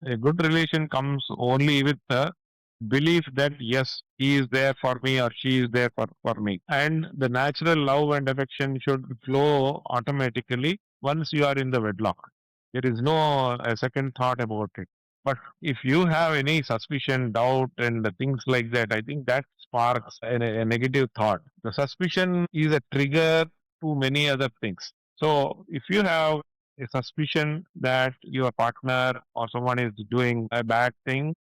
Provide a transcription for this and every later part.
A good relation comes only with the belief that yes, he is there for me or she is there for me. And the natural love and affection should flow automatically once you are in the wedlock. There is no second thought about it. But if you have any suspicion, doubt, and things like that, I think that sparks a negative thought. The suspicion is a trigger to many other things. So if you have a suspicion that your partner or someone is doing a bad thing,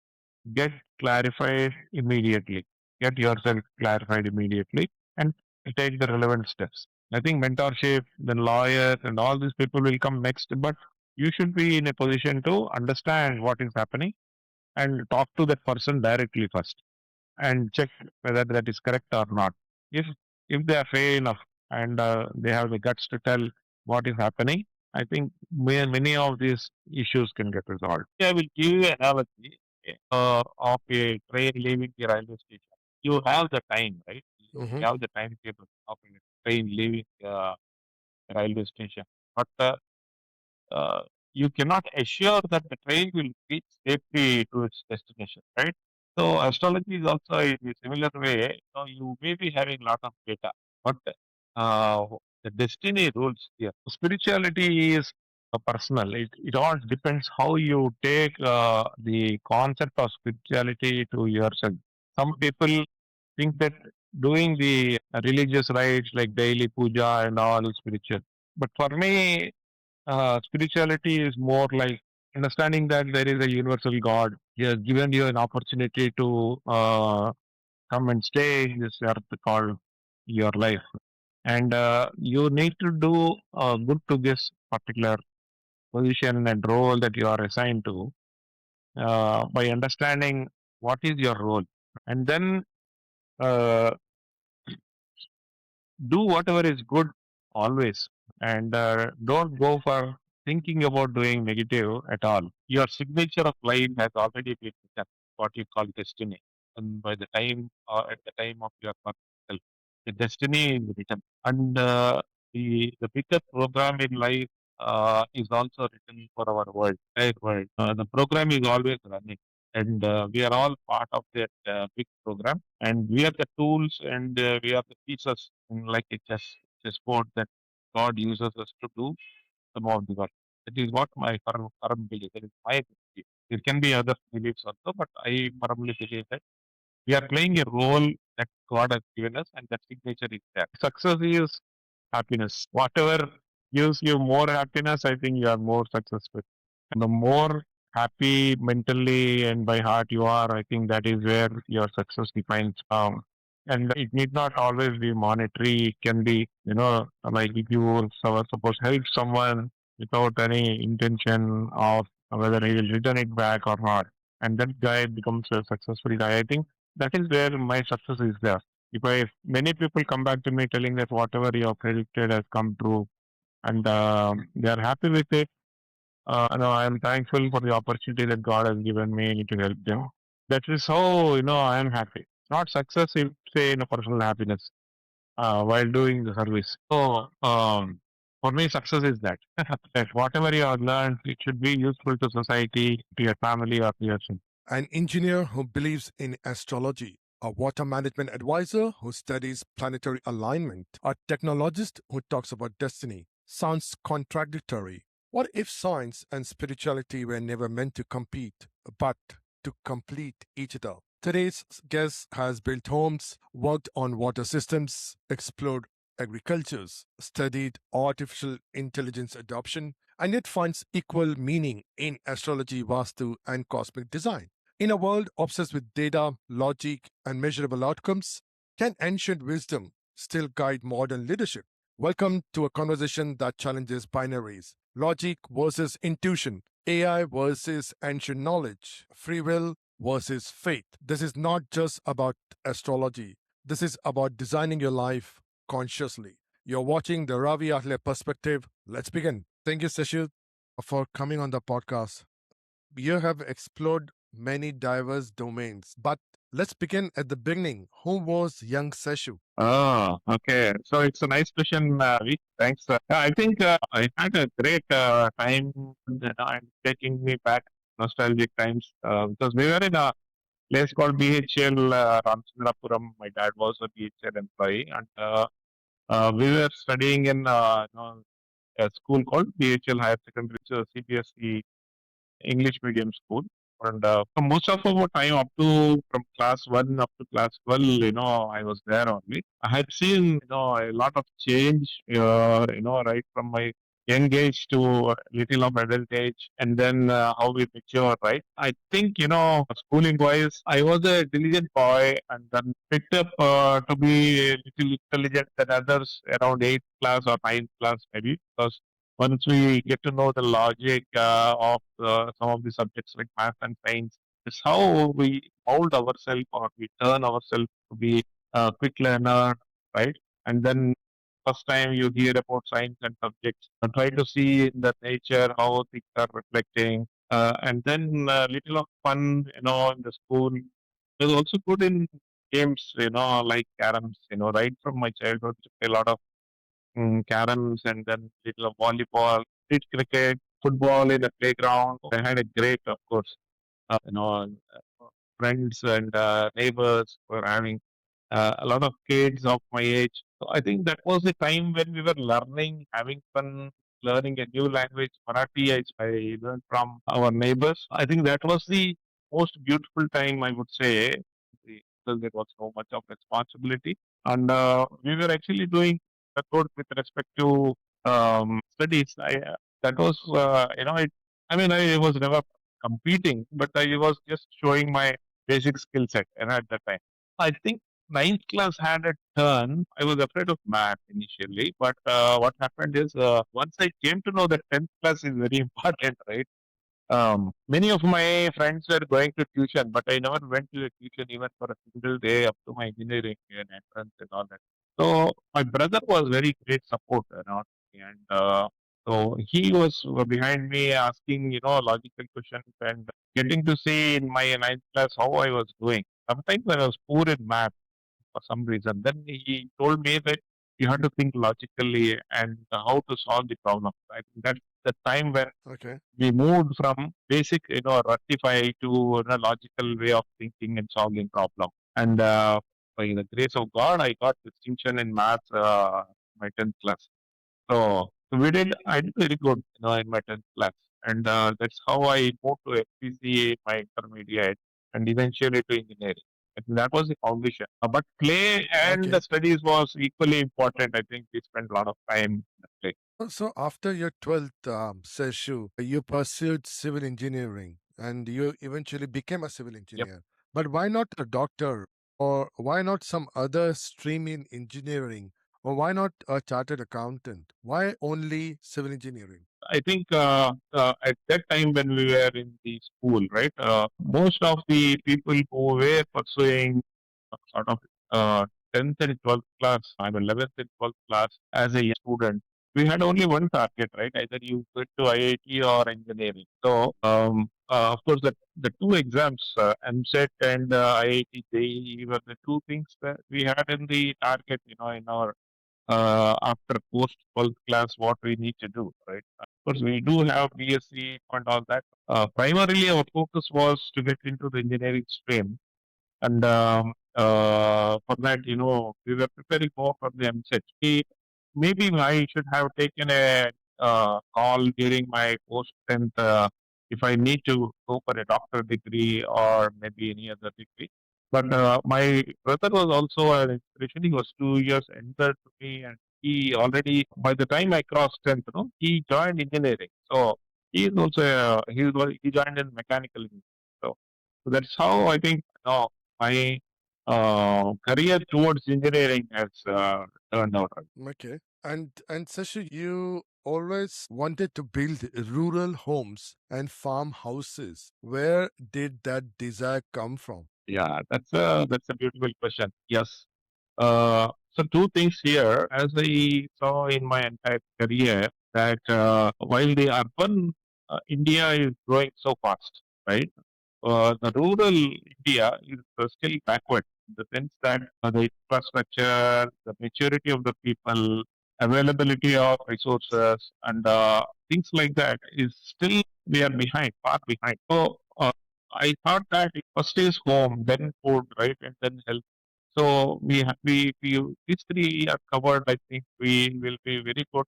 get clarified immediately. Get yourself clarified immediately and take the relevant steps. I think mentorship, then lawyers, and all these people will come next, but you should be in a position to understand what is happening and talk to that person directly first and check whether that is correct or not. If if they are fair enough and they have the guts to tell what is happening, I think many of these issues can get resolved. I will give you an analogy of a train leaving the railway station. You have the time, right? You Hmm. have the timetable of a train leaving the railway station, but uh, you cannot assure that the train will reach safely to its destination, right? So astrology is also in a similar way. You may be having a lot of data, but uh, the destiny rules here. Spirituality is personal. It all depends how you take the concept of spirituality to yourself. Some people think that doing the religious rites like daily puja and all is spiritual. But for me, spirituality is more like understanding that there is a universal God. He has given you an opportunity to come and stay in this earth called your life. And you need to do good to this particular position and role that you are assigned to by understanding what is your role. And then uh, do whatever is good always and don't go for thinking about doing negative at all. Your signature of life has already been written, what you call destiny. And by the time or at the time of your birth itself, the destiny is written. And the bigger program in life is also written for our world, entire world. The program is always running. And we are all part of that big program, and we are the tools and we are the pieces like a chessboard that God uses us to do some of the work. That is what my firm belief. That is my belief. There can be other beliefs also, but I firmly believe that we are playing a role that God has given us, and that signature is there. Success is happiness. Whatever gives you more happiness, I think you are more successful. And the more happy mentally and by heart you are, I think that is where your success defines. And it need not always be monetary. It can be, like if you suppose help someone without any intention of whether he will return it back or not, and that guy becomes a successful guy. I think that is where my success is there. If many people come back to me telling that whatever you have predicted has come true, and they are happy with it, no, I am thankful for the opportunity that God has given me to help them. That is how I am happy. Not success, if say personal happiness while doing the service. So for me, success is that that whatever you have learned, it should be useful to society, to your family, or to yourself. An engineer who believes in astrology, a water management advisor who studies planetary alignment, a technologist who talks about destiny. Sounds contradictory. What if science and spirituality were never meant to compete, but to complete each other? Today's guest has built homes, worked on water systems, explored agricultures, studied artificial intelligence adoption, and yet finds equal meaning in astrology, vastu, and cosmic design. In a world obsessed with data, logic, and measurable outcomes, can ancient wisdom still guide modern leadership? Welcome to a conversation that challenges binaries: logic versus intuition, AI versus ancient knowledge, free will versus faith. This is not just about astrology, this is about designing your life consciously. You're watching the Ravi Athale perspective. Let's begin. Thank you, Seshu, for coming on the podcast. You have explored many diverse domains, but let's begin at the beginning. Who was young Seshu? Oh, okay. So it's a nice question, Vic. Thanks. I think I had a great time and taking me back. nostalgic times because we were in a place called BHL, Ramchandrapuram. My dad was a BHL employee, and we were studying in a school called BHL Higher Secondary, which is a CBSE English medium school. And for most of our time up to from class 1 up to class 12, I was there only. I had seen, a lot of change, right from my young age to little of adult age, and then how we mature, right? I think, schooling wise, I was a diligent boy and then picked up to be a little intelligent than others around 8th class or 9th class maybe, because once we get to know the logic of some of the subjects like math and science, it's how we mold ourselves or we turn ourselves to be a quick learner, right? And then first time you hear about science and subjects, try to see in the nature how things are reflecting, and then little of fun, in the school. It was also good in games, like caroms, right from my childhood, a lot of caroms and then little of volleyball, street cricket, football in the playground. I had a great, of course, friends and neighbors were having a lot of kids of my age. So I think that was the time when we were learning, having fun, learning a new language. Marathi, I learned from our neighbors. I think that was the most beautiful time, I would say, because there was so much of responsibility. And we were actually doing good with respect to studies. That was, I mean, I was never competing, but I was just showing my basic skill set at that time. I think ninth class had a turn. I was afraid of math initially, but what happened is once I came to know that 10th class is very important, right? Many of my friends were going to tuition, but I never went to a tuition even for a single day up to my engineering and entrance and all that. So my brother was very great support, and so he was behind me asking, logical questions and getting to see in my ninth class how I was doing. Sometimes I was poor in math for some reason. Then he told me that you have to think logically and how to solve the problem. I think that's the time when Okay. we moved from basic, rectify to logical way of thinking and solving problem. And by the grace of God, I got distinction in maths my 10th class. So I did very good, in my 10th class. And that's how I moved to FPCA, my intermediate, and eventually to engineering. I think that was the foundation. But play and the Okay. studies was equally important. I think we spent a lot of time in play. So after your 12th Seshu, you pursued civil engineering and you eventually became a civil Yep. engineer. But why not a doctor? Or why not some other stream in engineering? Or why not a chartered accountant? Why only civil engineering? I think at that time when we were in the school, right, most of the people who were pursuing sort of 10th and 12th class, I'm 11th and 12th class as a young student, we had only one target, right? Either you go to IIT or engineering. So, of course, the two exams, MSET and IIT, they were the two things that we had in the target, in our after post 12th class what we need to do, right? Of course, we do have BSc and all that. Primarily, our focus was to get into the engineering stream, and for that, we were preparing more for the MSET. Maybe I should have taken a call during my post 10th if I need to go for a doctor degree or maybe any other degree. But my brother was also an inspiration. He was 2 years younger to me, and he already, by the time I crossed 10th, he joined engineering. So he is also, he joined in mechanical engineering. So that's how I think, my career towards engineering has turned out. Okay. And Seshu, you always wanted to build rural homes and farmhouses. Where did that desire come from? Yeah, that's a beautiful question. Yes. So two things here, as I saw in my entire career, that while the urban India is growing so fast, right? The rural India is still backward in the sense that the infrastructure, the maturity of the people, availability of resources and things like that is still we are behind, far behind. So I thought that it first is home, then food, right, and then health. So we these three are covered. I think we will be very good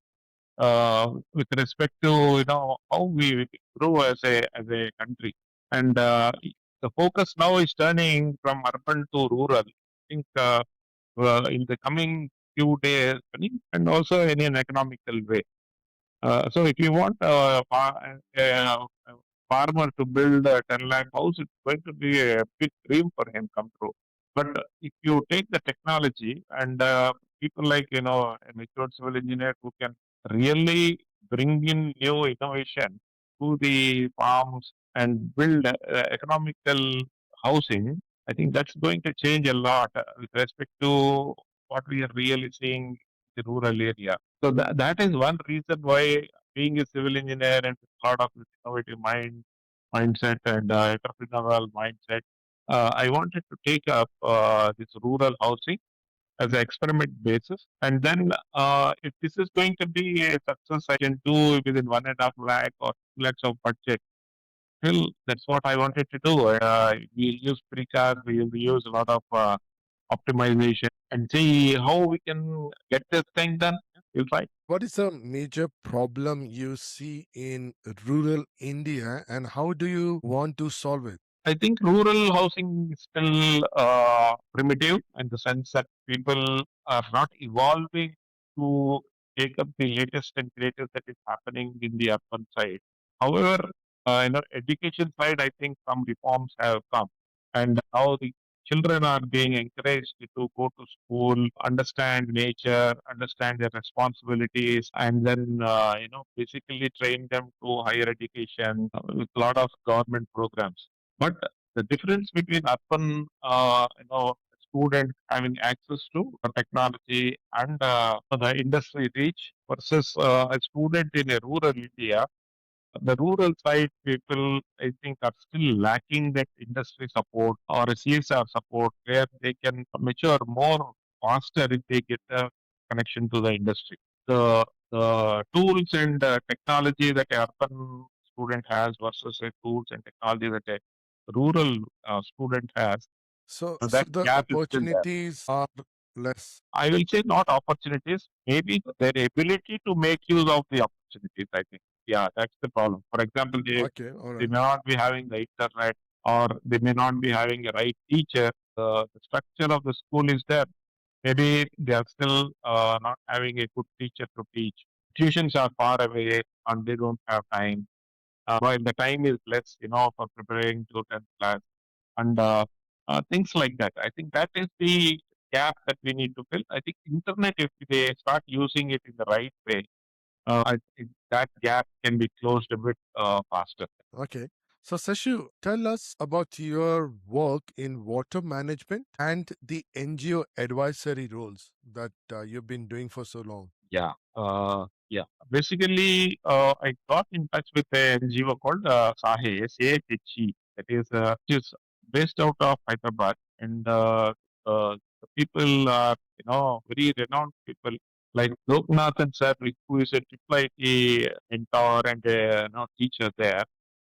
with respect to how we grow as a country. And the focus now is turning from urban to rural. I think in the coming few days, and also in an economical way. So if you want a farmer to build a 10 lakh house, it's going to be a big dream for him come true. But if you take the technology and people like, a matured civil engineer who can really bring in new innovation to the farms and build economical housing, I think that's going to change a lot with respect to what we are really seeing in the rural area. So that is one reason why being a civil engineer and part of this innovative mindset and entrepreneurial mindset, I wanted to take up this rural housing as an experiment basis. And then if this is going to be a success, I can do within 1.5 lakh or 2 lakhs of budget. Still, that's what I wanted to do. We use precast, we use a lot of optimization and see how we can get this thing done. We'll try. What is a major problem you see in rural India and how do you want to solve it? I think rural housing is still primitive in the sense that people are not evolving to take up the latest and greatest that is happening in the urban side. However, education side, I think some reforms have come, and now the children are being encouraged to go to school, understand nature, understand their responsibilities, and then basically train them to higher education with a lot of government programs. But the difference between urban, student having access to technology and the industry reach versus a student in a rural India, the rural side people, I think, are still lacking that industry support or a CSR support where they can mature more faster if they get a connection to the industry. The tools and technology that a urban student has versus a tools and technology that a rural student has, So that the gap is still there. opportunities are less. I will say not opportunities, maybe their ability to make use of the opportunities, I think. Yeah, that's the problem. For example, Okay, all they right. may not be having the internet or they may not be having a right teacher. The structure of the school is there. Maybe they are still not having a good teacher to teach. Tuitions are far away and they don't have time. While the time is less, for preparing to 10th class and things like that. I think that is the gap that we need to fill. I think internet, if they start using it in the right way, I think that gap can be closed a bit faster. Okay. So, Seshu, tell us about your work in water management and the NGO advisory roles that you've been doing for so long. Yeah. Yeah. Basically, I got in touch with a NGO called SAHE, SAHE. That is, which is based out of Hyderabad, and the people are, very renowned people like Loknathan sir, who is a triple IT mentor and a teacher there.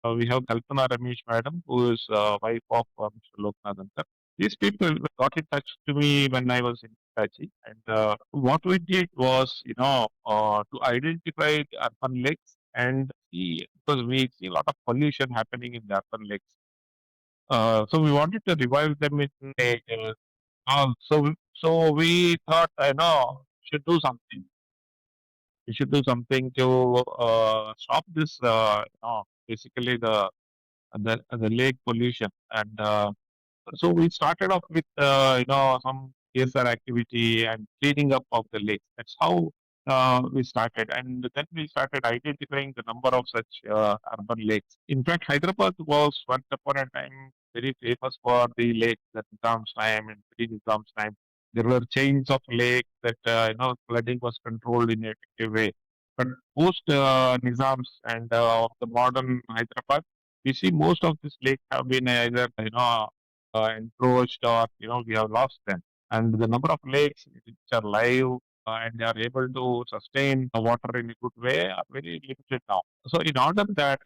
We have Kalpana Ramesh madam, who is wife of Mr. Loknathan sir. These people got in touch to me when I was in Karachi, and what we did was, to identify the urban lakes and see, because we see a lot of pollution happening in the urban lakes. So we wanted to revive them in a, so we thought, should do something. We should do something to stop this, basically the lake pollution. And so we started off with some CSR activity and cleaning up of the lakes. That's how we started, and then we started identifying the number of such urban lakes. In fact, Hyderabad was once upon a time very famous for the lakes at Nizam's time and pre-Nizam's time. There were chains of lakes that flooding was controlled in a effective way. But post Nizam's and the modern Hyderabad, we see most of these lakes have been either encroached or we have lost them. And the number of lakes which are live and they are able to sustain the water in a good way are very limited now. So, in order that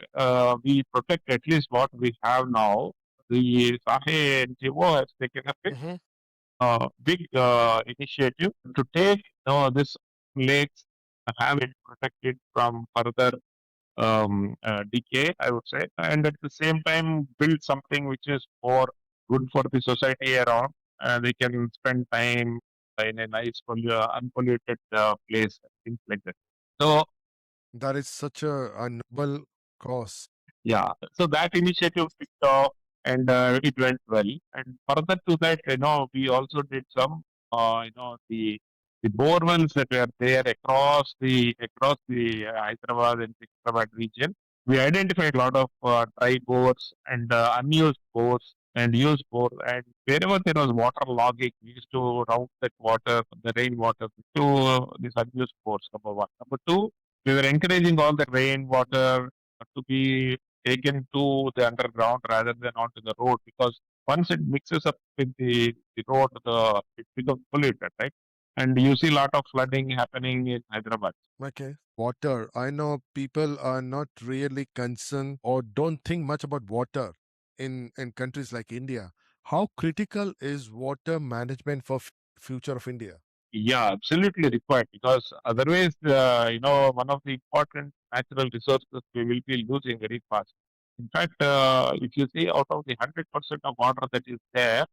we protect at least what we have now, the Sahe NGO has taken a Hmm. big initiative to take this lakes, have it protected from further decay, I would say, and at the same time build something which is more good for the society around. They can spend time in a nice, unpolluted place, things like that. So That is such a noble cause. yeah, so that initiative picked off and it went well. And further to that, we also did some, the bore wells that were there across the Hyderabad and Hyderabad region. We identified a lot of dry bores and unused bores and used bore. And wherever there was water logging, we used to route that water, the rainwater, to these unused bores. Number one. Number two, we were encouraging all the rainwater to be taken to the underground rather than onto the road because once it mixes up with the road, it becomes polluted, right? And you see a lot of flooding happening in Hyderabad. Okay. Water. I know people are not really concerned or don't think much about water in countries like India. How critical is water management for future of India? Yeah, absolutely required because otherwise, one of the important natural resources we will be losing very fast. In fact, if you see out of the 100% of water that is there,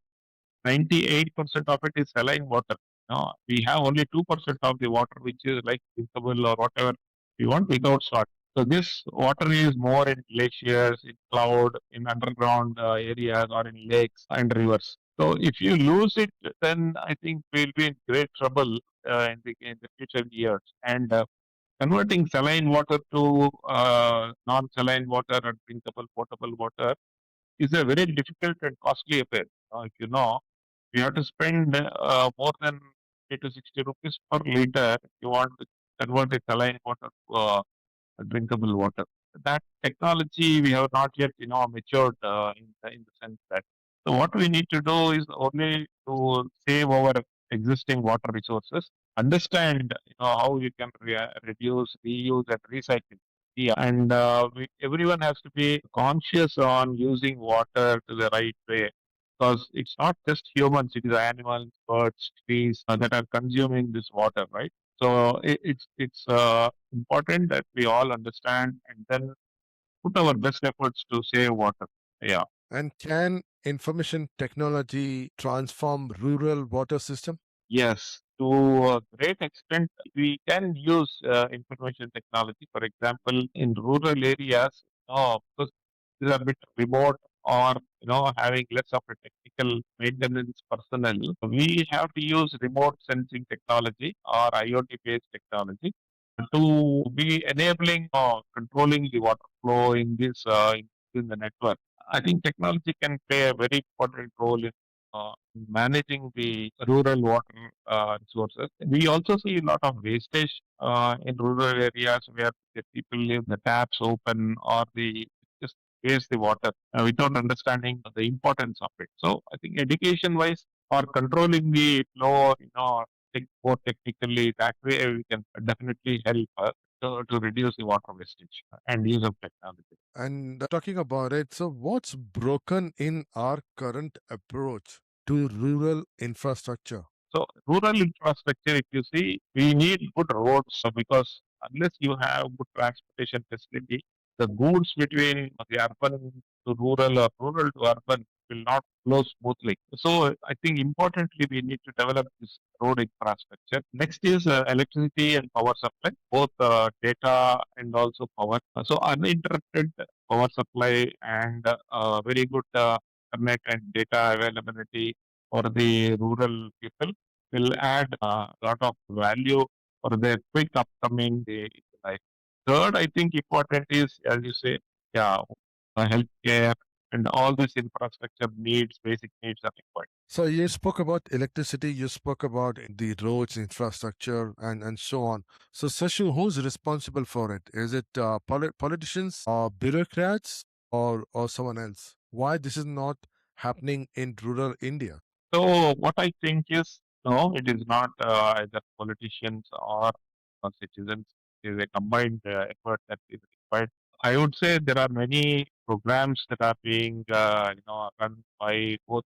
98% of it is saline water. No, we have only 2% of the water which is like drinkable or whatever we want without salt. So this water is more in glaciers, in cloud, in underground areas or in lakes and rivers. So if you lose it, then I think we'll be in great trouble in the future years. And converting saline water to non-saline water and drinkable potable water is a very difficult and costly affair. If you know, you have to spend more than 50 to 60 rupees per liter if you want to convert the saline water to drinkable water. That technology we have not yet, matured in the sense that. So what we need to do is only to save our existing water resources, understand, how you can reduce, reuse, and recycle. Yeah, and everyone has to be conscious on using water to the right way because it's not just humans; it is animals, birds, trees that are consuming this water, right? So it's important that we all understand and then put our best efforts to save water. Yeah. And can information technology transform rural water system? Yes, to a great extent, we can use information technology. For example, in rural areas, because these are a bit remote or having less of a technical maintenance personnel, we have to use remote sensing technology or IoT-based technology to be enabling or controlling the water flow in the network. I think technology can play a very important role in managing the rural water resources. We also see a lot of wastage in rural areas where the people leave the taps open or the just waste the water without understanding the importance of it. So I think education wise or controlling the flow, think more technically, that way we can definitely help to reduce the water wastage and use of technology. And talking about it, so what's broken in our current approach to rural infrastructure? So rural infrastructure, if you see, we need good roads because unless you have good transportation facility, the goods between the urban to rural or rural to urban will not flow smoothly. So I think importantly we need to develop this road infrastructure. Next is electricity and power supply, both data and also power. So uninterrupted power supply and very good internet and data availability for the rural people will add a lot of value for their quick upcoming day in life. Third, I think important is, as you say, yeah, healthcare and all these infrastructure needs, basic needs are required. So you spoke about electricity, you spoke about the roads, infrastructure, and so on. So Seshu, who's responsible for it? Is it politicians or bureaucrats or someone else? Why this is not happening in rural India? So what I think is No, it is not either politicians or citizens. It is a combined effort that is required. I would say there are many programs that are being run by both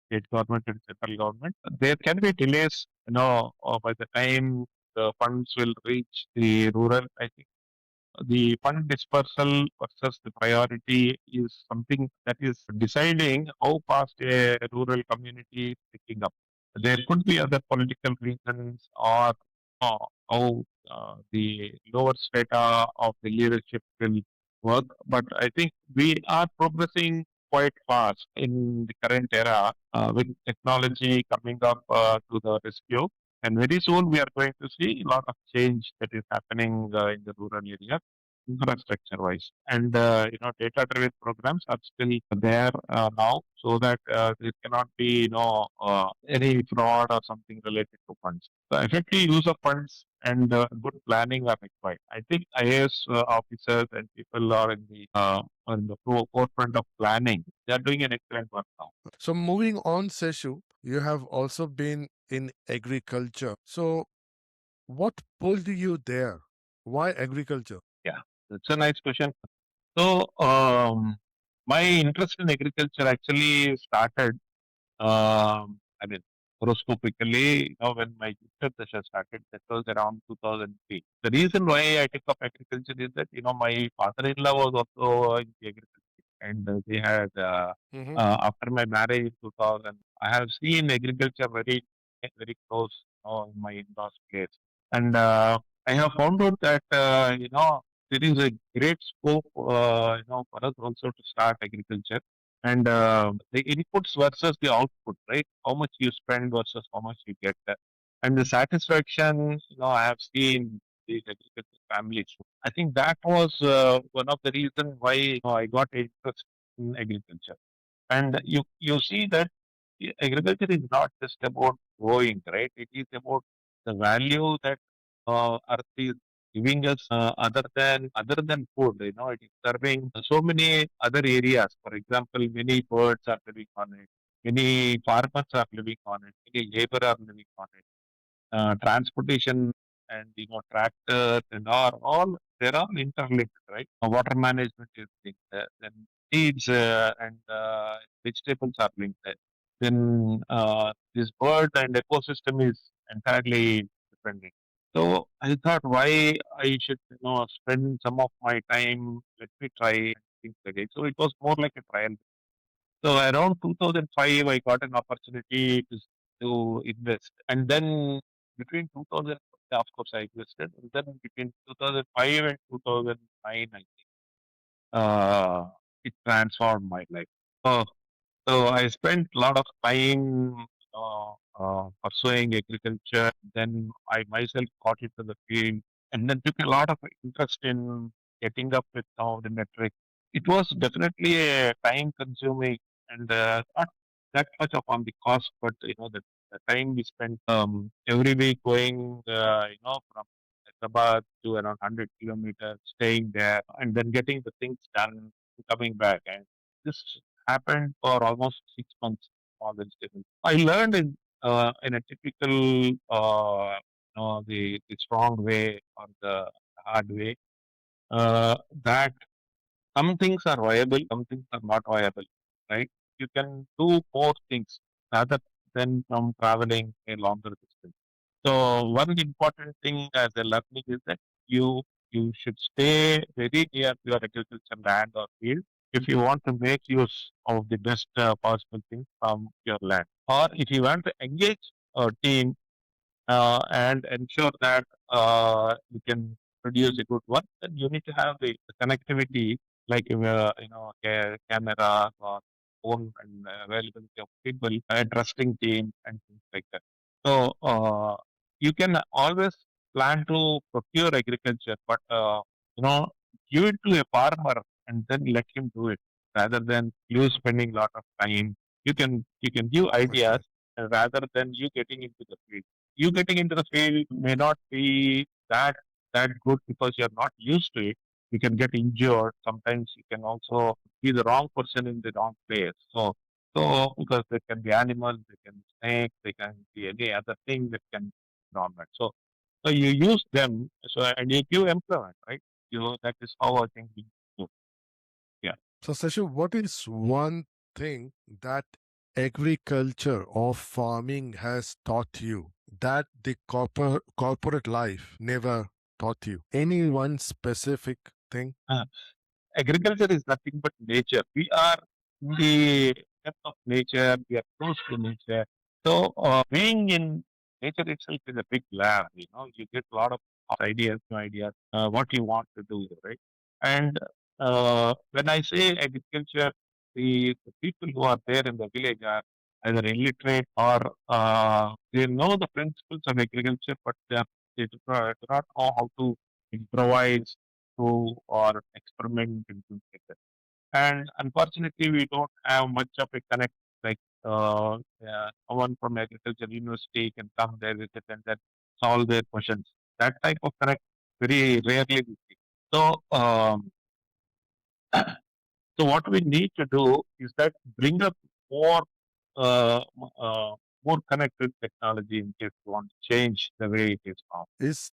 state government and central government. There can be delays, by the time the funds will reach the rural. I think the fund dispersal versus the priority is something that is deciding how fast a rural community is picking up. There could be other political reasons or how the lower strata of the leadership will work. But I think we are progressing quite fast in the current era with technology coming up to the rescue. And very soon we are going to see a lot of change that is happening in the rural area infrastructure wise. And, data driven programs are still there now so that there cannot be, any fraud or something related to funds. The effective use of funds and good planning are required. I think IAS officers and people are in the forefront of planning. They are doing an excellent work now. So, moving on, Seshu, you have also been in agriculture. So, what pulled you there? Why agriculture? Yeah, that's a nice question. So, my interest in agriculture actually started, I mean, horoscopically, when my Yuktha Dasha started, that was around 2003. The reason why I took up agriculture is that, my father-in-law was also in the agriculture, and they had, Mm-hmm. after my marriage in 2000, I have seen agriculture very, very close, in my in-laws' place. And I have found out that, there is a great scope, for us also to start agriculture and the inputs versus the output, right? How much you spend versus how much you get. And the satisfaction, I have seen these agriculture families. I think that was one of the reasons why I got interest in agriculture. And you see that agriculture is not just about growing, right? It is about the value that earth is giving us other than food. It is serving so many other areas. For example, many birds are living on it. Many farmers are living on it. Many labor are living on it. Transportation and tractors and all they're all interlinked, right? Water management is linked there. Then seeds and vegetables are linked there. Then this bird and ecosystem is entirely dependent. So I thought why I should spend some of my time. Let me try things again. So it was more like a trial. So around 2005, I got an opportunity to invest. And then between 2000, of course, I invested. And then between 2005 and 2009, I think, uh, it transformed my life. So, so I spent a lot of time pursuing agriculture. Then I myself got into the field and then took a lot of interest in getting up with some of the metrics. It was definitely a time consuming and not that much of on the cost, but the time we spent every week going, from Hyderabad to around 100 kilometers, staying there and then getting the things done, coming back. And this happened for almost 6 months. All this different. I learned in a typical, the strong way or the hard way that some things are viable, some things are not viable, right? You can do more things rather than from traveling a longer distance. So one important thing as a learning is that you you should stay very near your agriculture land or field if you want to make use of the best possible things from your land. Or if you want to engage a team and ensure that you can produce a good one, then you need to have the connectivity like camera or phone and availability of people, a trusting team and things like that. So you can always plan to procure agriculture, but you know give it to a farmer and then let him do it rather than you spending a lot of time. You can give ideas Okay. rather than you getting into the field. You getting into the field may not be that good because you're not used to it. You can get injured. Sometimes you can also be the wrong person in the wrong place. So So because they can be animals, they can be snakes, they can be any other thing that can be environment. So you use them, so and you give employment, right? That is how I think we do. Yeah. So, Seshu, what is one thing that agriculture or farming has taught you that the corporate life never taught you? Any one specific thing? Uh, Agriculture is nothing but nature. We are in the depth of nature. We are close to nature. So being in nature itself is a big lab. You get a lot of ideas, new ideas, what you want to do, right? And when I say agriculture, the people who are there in the village are either illiterate or they know the principles of agriculture, but they do not know how to improvise to or experiment and things like that. And unfortunately, we don't have much of a connect. Like someone from agriculture university can come there, visit, and then solve their questions. That type of connect very rarely we see. So, so what we need to do is that bring up more more connected technology in case we want to change the way it is now. Is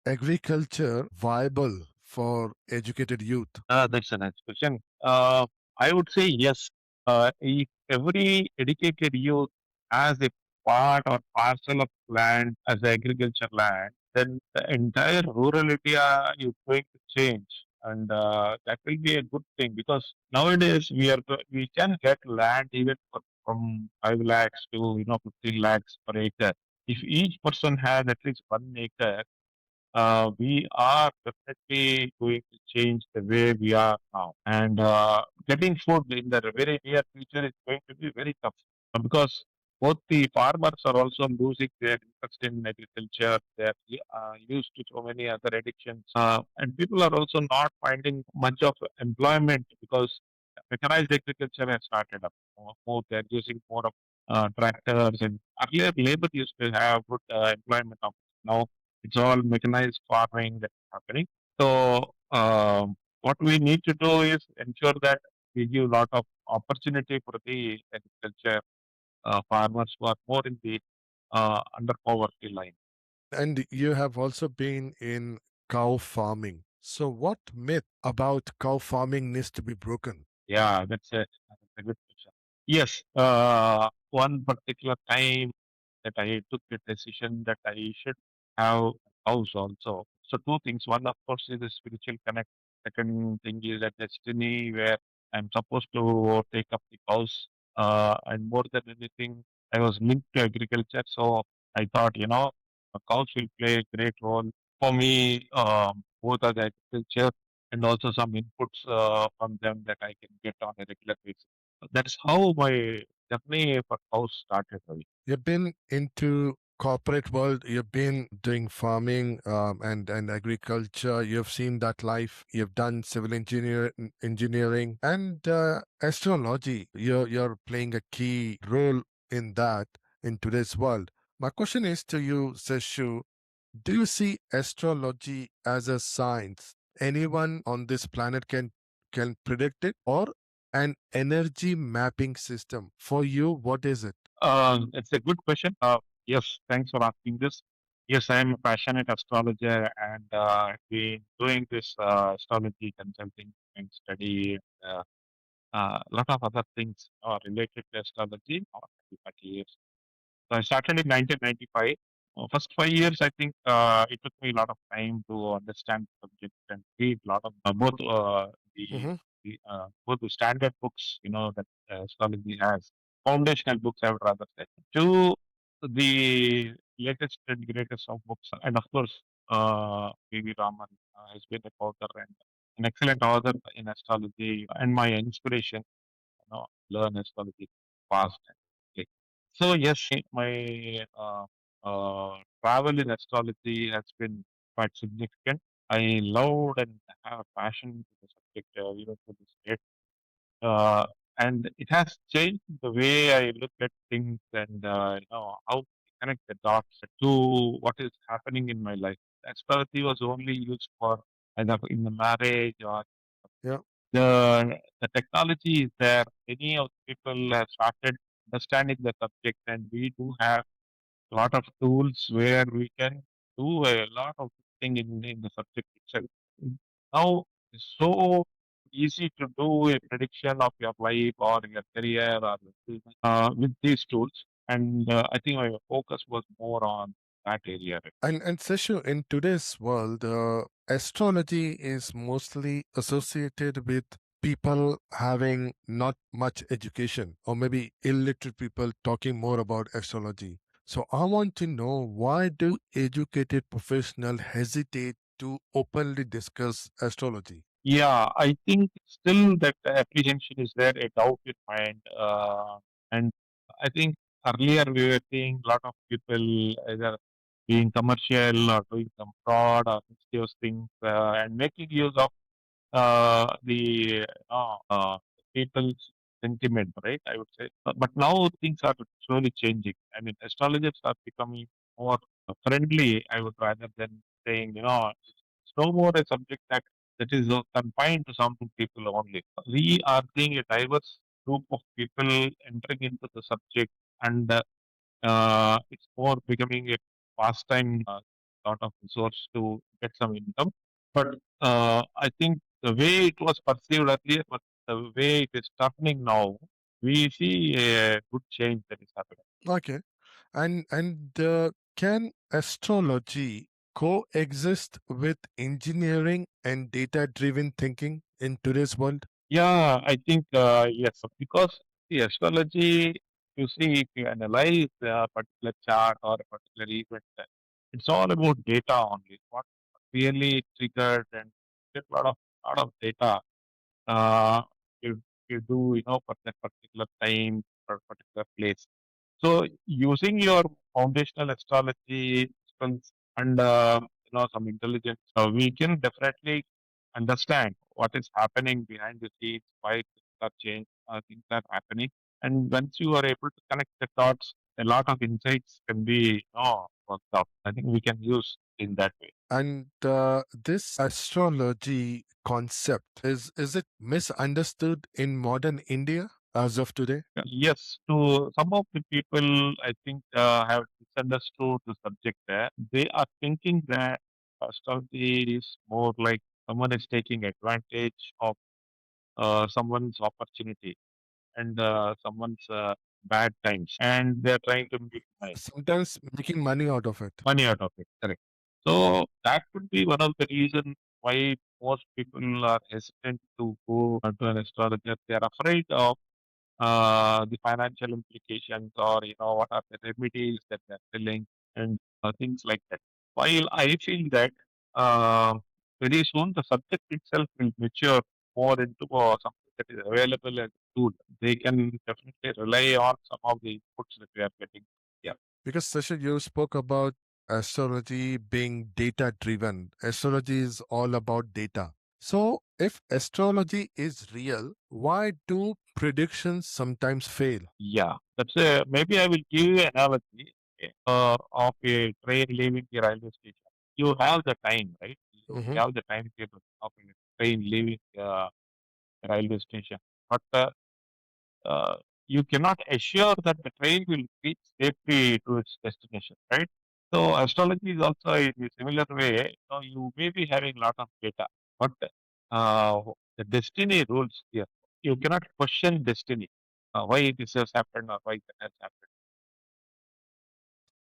agriculture viable for educated youth? That's a nice question. I would say yes. If every educated youth has a part or parcel of land as agriculture land, then the entire rural area is going to change, and that will be a good thing because nowadays we can get land even from 5 lakhs to 15 lakhs per acre. If each person has at least 1 acre, we are definitely going to change the way we are now. And getting food in the very near future is going to be very tough because both the farmers are also losing their interest in agriculture. They are used to so many other addictions. And people are also not finding much of employment because mechanized agriculture has started up. They're using more of tractors. And earlier, labor used to have good employment opportunities. Now, it's all mechanized farming that's happening. So what we need to do is ensure that we give a lot of opportunity for the agriculture farmers who are more in the under poverty line. And you have also been in cow farming. So, what myth about cow farming needs to be broken? Yeah, that's a good question. Yes, one particular time that I took the decision that I should have a house also. So two things. One, of course, is the spiritual connect. Second thing is a destiny where I'm supposed to take up the house. And more than anything, I was linked to agriculture. So I thought, cows will play a great role for me, both as agriculture and also some inputs from them that I can get on a regular basis. That's how my journey for house started, Ravi. You've been into corporate world, you've been doing farming and agriculture, you've seen that life, you've done engineering and astrology. You're playing a key role in that in today's world. My question is to you, Seshu, do you see astrology as a science? Anyone on this planet can predict it, or an energy mapping system? For you, what is it? It's a good question. Yes, thanks for asking this. Yes, I am a passionate astrologer and been doing this astrology consulting and study, a lot of other things related to astrology for 30 years. So I started in 1995. First 5 years, I think it took me a lot of time to understand the subject and read a lot of both the standard books, that astrology has, foundational books, I would rather say, to the latest and greatest of books, and of course, V.V. Raman has been a author and an excellent author in astrology, and my inspiration, learn astrology fast. And so yes, my travel in astrology has been quite significant. I loved and have a passion for the subject, even to this date. Uh, and it has changed the way I look at things and how to connect the dots to what is happening in my life. Astrology was only used for either in the marriage or Yeah. The technology is there. Many of the people have started understanding the subject, and we do have a lot of tools where we can do a lot of thing in the subject itself. Now it's so easy to do a prediction of your life or your career or with these tools. And I think my focus was more on that area. And Seshu, in today's world, astrology is mostly associated with people having not much education, or maybe illiterate people talking more about astrology. So I want to know, why do educated professionals hesitate to openly discuss astrology? Yeah, I think still that apprehension is there, a doubt in mind. And I think earlier we were seeing a lot of people either being commercial or doing some fraud or mischievous things and making use of the people's sentiment, right? I would say. But now things are slowly changing. I mean, astrologers are becoming more friendly, I would rather than saying, it's no more a subject that is confined to some people only. We are seeing a diverse group of people entering into the subject, and it's more becoming a pastime sort of resource to get some income. But I think the way it was perceived earlier, but the way it is turning now, we see a good change that is happening. Okay. And can astrology coexist with engineering and data-driven thinking in today's world? Yeah, I think yes, because the astrology, you see, if you analyze a particular chart or a particular event, it's all about data only. What really triggered and get lot of data uh, you, you do, for that particular time or particular place. So using your foundational astrology skills and some intelligence, we can definitely understand what is happening behind the scenes, why things are changed, things are happening, and once you are able to connect the dots, a lot of insights can be worked out. I think we can use in that way. And this astrology concept, is it misunderstood in modern India as of today? Yes, to some of the people, I think have misunderstood the subject there. They are thinking that astrology is more like someone is taking advantage of someone's opportunity and someone's bad times, and they're trying to make Sometimes making money out of it. money out of it. Correct. So that could be one of the reasons why most people are hesitant to go to an astrologer. They are afraid of the financial implications, or what are the remedies that they're selling, and things like that. While I feel that uh, very soon the subject itself will mature more into something that is available as a tool. They can definitely rely on some of the inputs that we are getting. Yeah. Because Sasha, you spoke about astrology being data driven. Astrology is all about data. So, if astrology is real, why do predictions sometimes fail? Yeah, that's a, maybe I will give you an analogy of a train leaving the railway station. You have the time, right? You Hmm. have the timetable of a train leaving railway station, but uh, you cannot assure that the train will reach safely to its destination, right? So astrology is also in a similar way. You may be having a lot of data, but uh, the destiny rules here. You cannot question destiny. Why this has happened or why that has happened.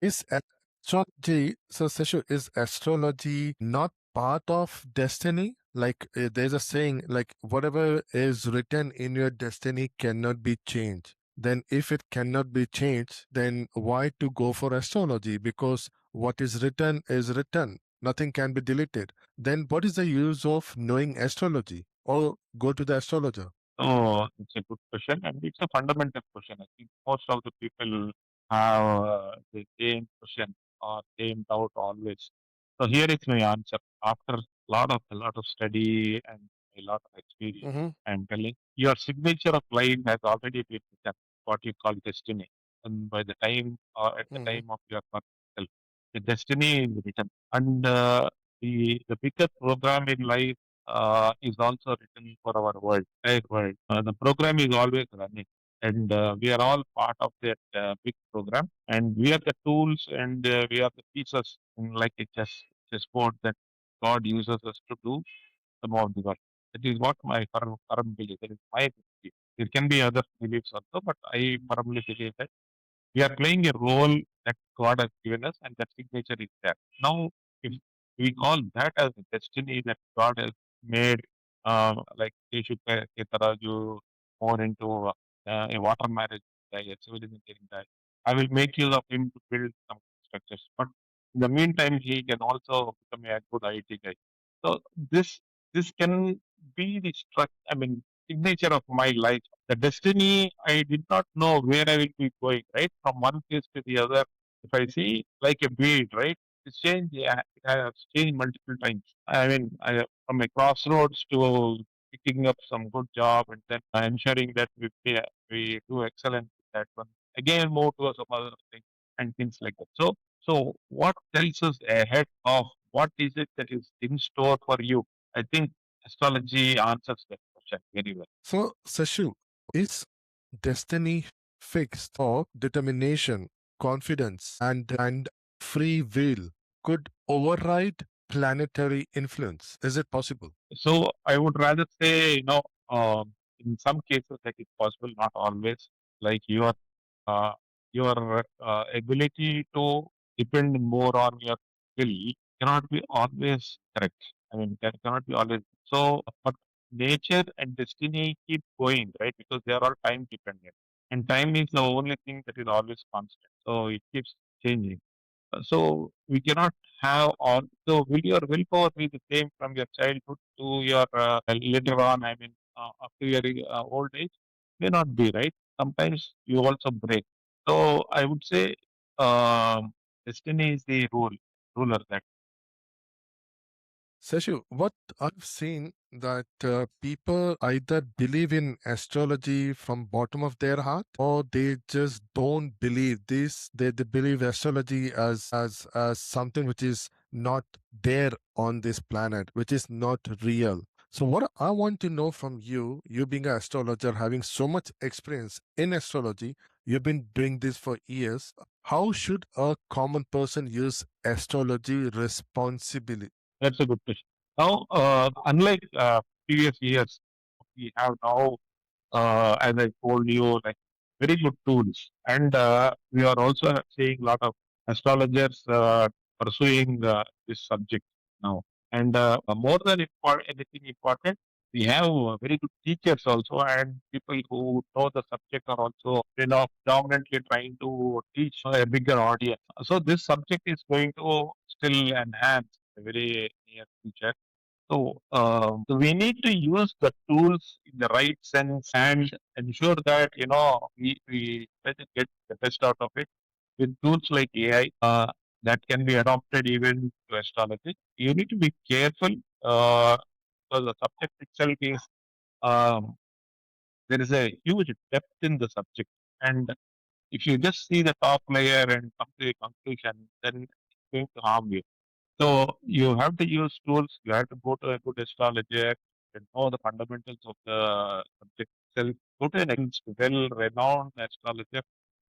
Is astrology, so Seshu, is astrology not part of destiny? Like there's a saying, like whatever is written in your destiny cannot be changed. Then if it cannot be changed, then why to go for astrology? Because what is written. Nothing can be deleted. Then what is the use of knowing astrology? Or go to the astrologer. So it's a good question, and it's a fundamental question. I think most of the people have the same question or same doubt always. So here is my answer. After a lot of study and a lot of experience, Mm-hmm. I'm telling your signature of life has already been written. What you call destiny, and by the time or at the Mm-hmm. time of your birth itself, the destiny is written, and the bigger program in life. is also written for our world, entire world. The program is always running, and we are all part of that big program. And we are the tools, and we are the pieces, in like a chessboard that God uses us to do some of the work. That is what my firm belief. That is my belief. There can be other beliefs also, but I firmly believe that we are playing a role that God has given us, and that signature is there. Now, if we call that as a destiny that God has made, like Seshu Kethraju more into a water marriage guy, a civil engineering guy, I will make use of him to build some structures. But in the meantime, he can also become a good IT guy. So this can be the I mean, signature of my life. The destiny, I did not know where I will be going, right? From one place to the other. If I see like a bead, right? It's changed, yeah, it has changed multiple times. I mean, from a crossroads to picking up some good job and then ensuring that we do excellent with that one. Again, move to some other thing and things like that. So what tells us ahead of what is it that is in store for you? I think astrology answers that question very well. So, Seshu, is destiny fixed or determination, confidence, and free will could override planetary influence? Is it possible? So I would rather say, in some cases that it's possible, not always. Like uh, your ability to depend more on your will cannot be always correct. I mean, that cannot be always. So, but nature and destiny keep going, right? Because they are all time dependent, and time is the only thing that is always constant. So it keeps changing. So we cannot have all. So will your willpower be the same from your childhood to your later on? I mean, after your old age, may not be right. Sometimes you also break. So I would say destiny is the ruler that. Seshu, what I've seen that people either believe in astrology from bottom of their heart or they just don't believe this. They believe astrology as something which is not there on this planet, which is not real. So what I want to know from you, you being an astrologer, having so much experience in astrology, you've been doing this for years. How should a common person use astrology responsibly? That's a good question. Now, unlike previous years, we have now as I told you, like very good tools. And we are also seeing a lot of astrologers pursuing this subject now. And more than anything important, we have very good teachers also, and people who know the subject are also dominantly trying to teach a bigger audience. So this subject is going to still enhance the very near future. So we need to use the tools in the right sense and ensure that we try to get the best out of it with tools like AI that can be adopted even to astrology. You need to be careful because the subject itself is um, there is a huge depth in the subject, and if you just see the top layer and come to a conclusion, then it's going to harm you. So you have to use tools. You have to go to a good astrologer and know the fundamentals of the subject itself. Go to an well-renowned astrologer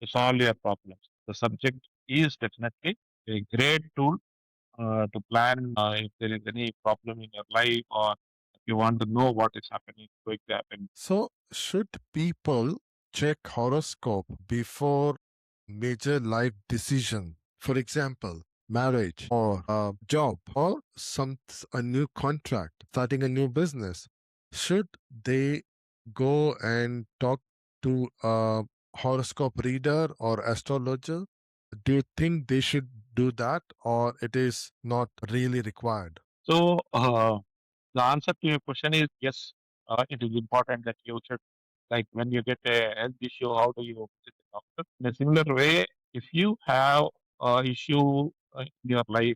to solve your problems. The subject is definitely a great tool to plan if there is any problem in your life or if you want to know what is happening, going to happen. So, should people check horoscope before major life decision? For example, marriage or a job or a new contract, starting a new business. Should they go and talk to a horoscope reader or astrologer? Do you think they should do that or it is not really required? So the answer to your question is yes. It is important that you should, like when you get a health issue, how do you visit the doctor? In a similar way, if you have a issue in your life,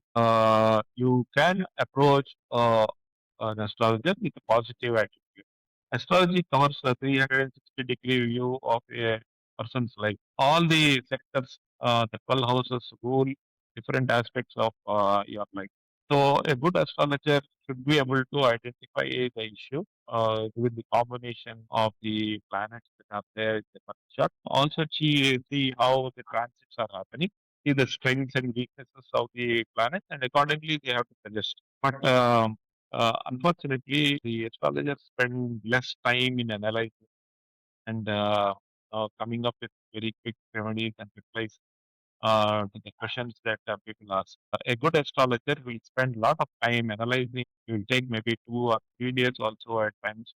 you can approach an astrologer with a positive attitude. Astrology covers a 360-degree view of a person's life. All the sectors, the 12 houses rule different aspects of your life. So a good astrologer should be able to identify the issue with the combination of the planets that are there in the birth chart. Also, see how the transits are happening, see the strengths and weaknesses of the planet, and accordingly they have to suggest. But unfortunately, the astrologers spend less time in analyzing and coming up with very quick remedies and replies to the questions that people ask. A good astrologer will spend a lot of time analyzing. It will take maybe 2 or 3 days also at times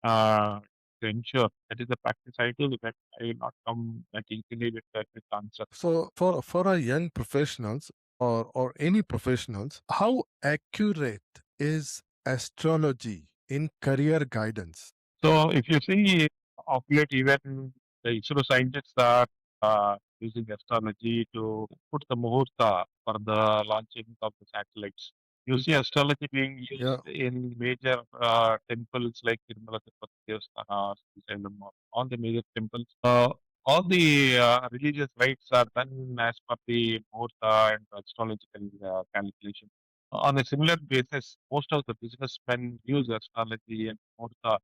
to ensure that is the practice I do, that I will not come that easily with a quick answer. So for our young professionals or any professionals, how accurate is astrology in career guidance? So if you see of late, even the ISRO scientists are using astrology to put the muhurta for the launching of the satellites. You see astrology being Yeah. used in major temples like Tirumala Tirupati Devasthana, Srisalam, all the major temples. All the religious rites are done as per the muhurta and astrological calculation. On a similar basis, most of the businessmen use astrology and muhurta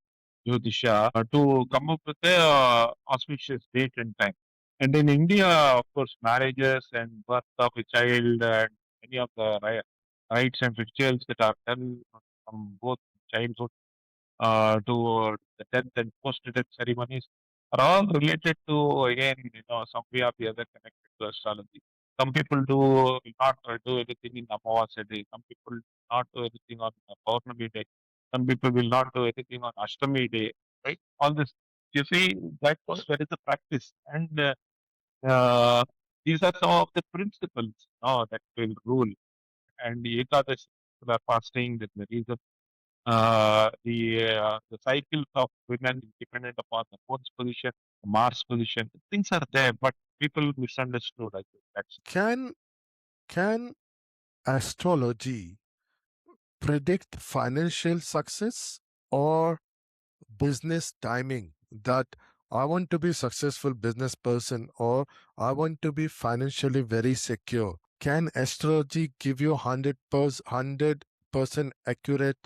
Jyotisha to come up with a auspicious date and time. And in India, of course, marriages and birth of a child and many of the rites and rituals that are done from both childhood to the death and post-death ceremonies are all related to, again, some way or the other connected to astrology. Some people will not do anything in Amavasya day. Some people will not do anything on Purnami day. Some people will not do anything on Ashtami day. Right? All this, you see, that is the practice, and uh, these are some of the principles that will rule. And the Ekadashi, the fasting, the reason the cycles of women dependent upon the moon's position, Mars position. Things are there, but people misunderstood. I think that's Can astrology predict financial success or business timing, that I want to be successful business person or I want to be financially very secure? Can astrology give you 100% accurate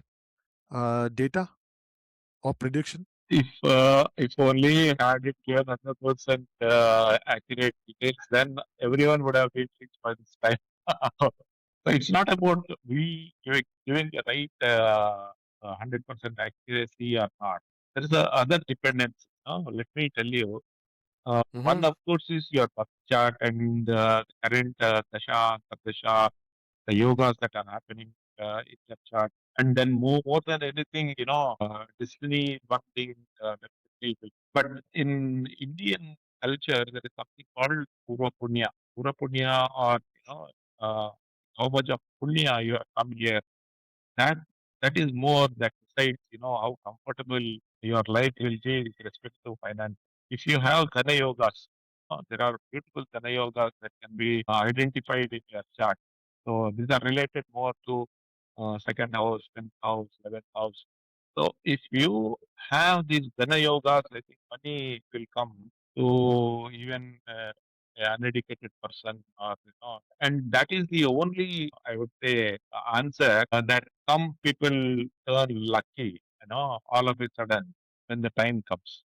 data or prediction? if only had it given 100% accurate details, then everyone would have been fixed by this time. So it's not about we giving the right 100% accuracy or not. There is a other dependence. Let me tell you. One, Mm-hmm. of course, is your birth chart and the current dasha, antardasha, the yogas that are happening in that chart. And then more than anything, destiny is one thing definitely. But in Indian culture, there is something called Purva Punya. Purva Punya, or, uh, how much of Punya you have come here, that that is more that decides, how comfortable your life will be with respect to finance. If you have Dana Yogas, there are beautiful Dana Yogas that can be identified in your chart. So these are related more to second house, 10th house, 11th house. So if you have these Dana Yogas, I think money will come to even an uneducated person, or, and that is the only, I would say, answer that some people turn lucky, all of a sudden when the time comes.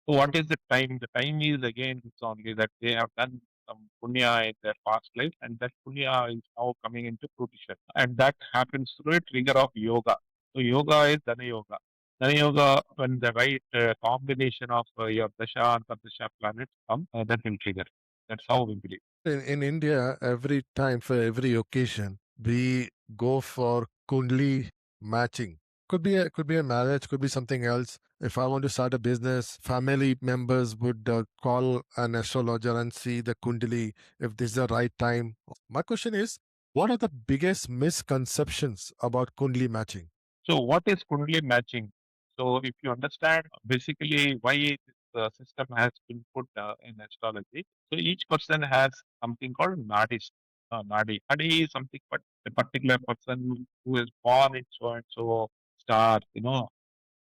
So what is the time? The time is, again, it's only that they have done some punya in their past life, and that punya is now coming into fruition. And that happens through a trigger of yoga. So yoga is Dana Yoga. Dana Yoga, when the right combination of your Dasha and Pradasha planets come, that will trigger. That's how we believe. In India, every time for every occasion, we go for Kundali matching. Could be a marriage, could be something else. If I want to start a business, family members would call an astrologer and see the Kundali if this is the right time. My question is, what are the biggest misconceptions about Kundali matching? So, what is Kundali matching? So, if you understand basically why this system has been put in astrology, so each person has something called nadis. Nadi is something, but a particular person who is born in so and so star,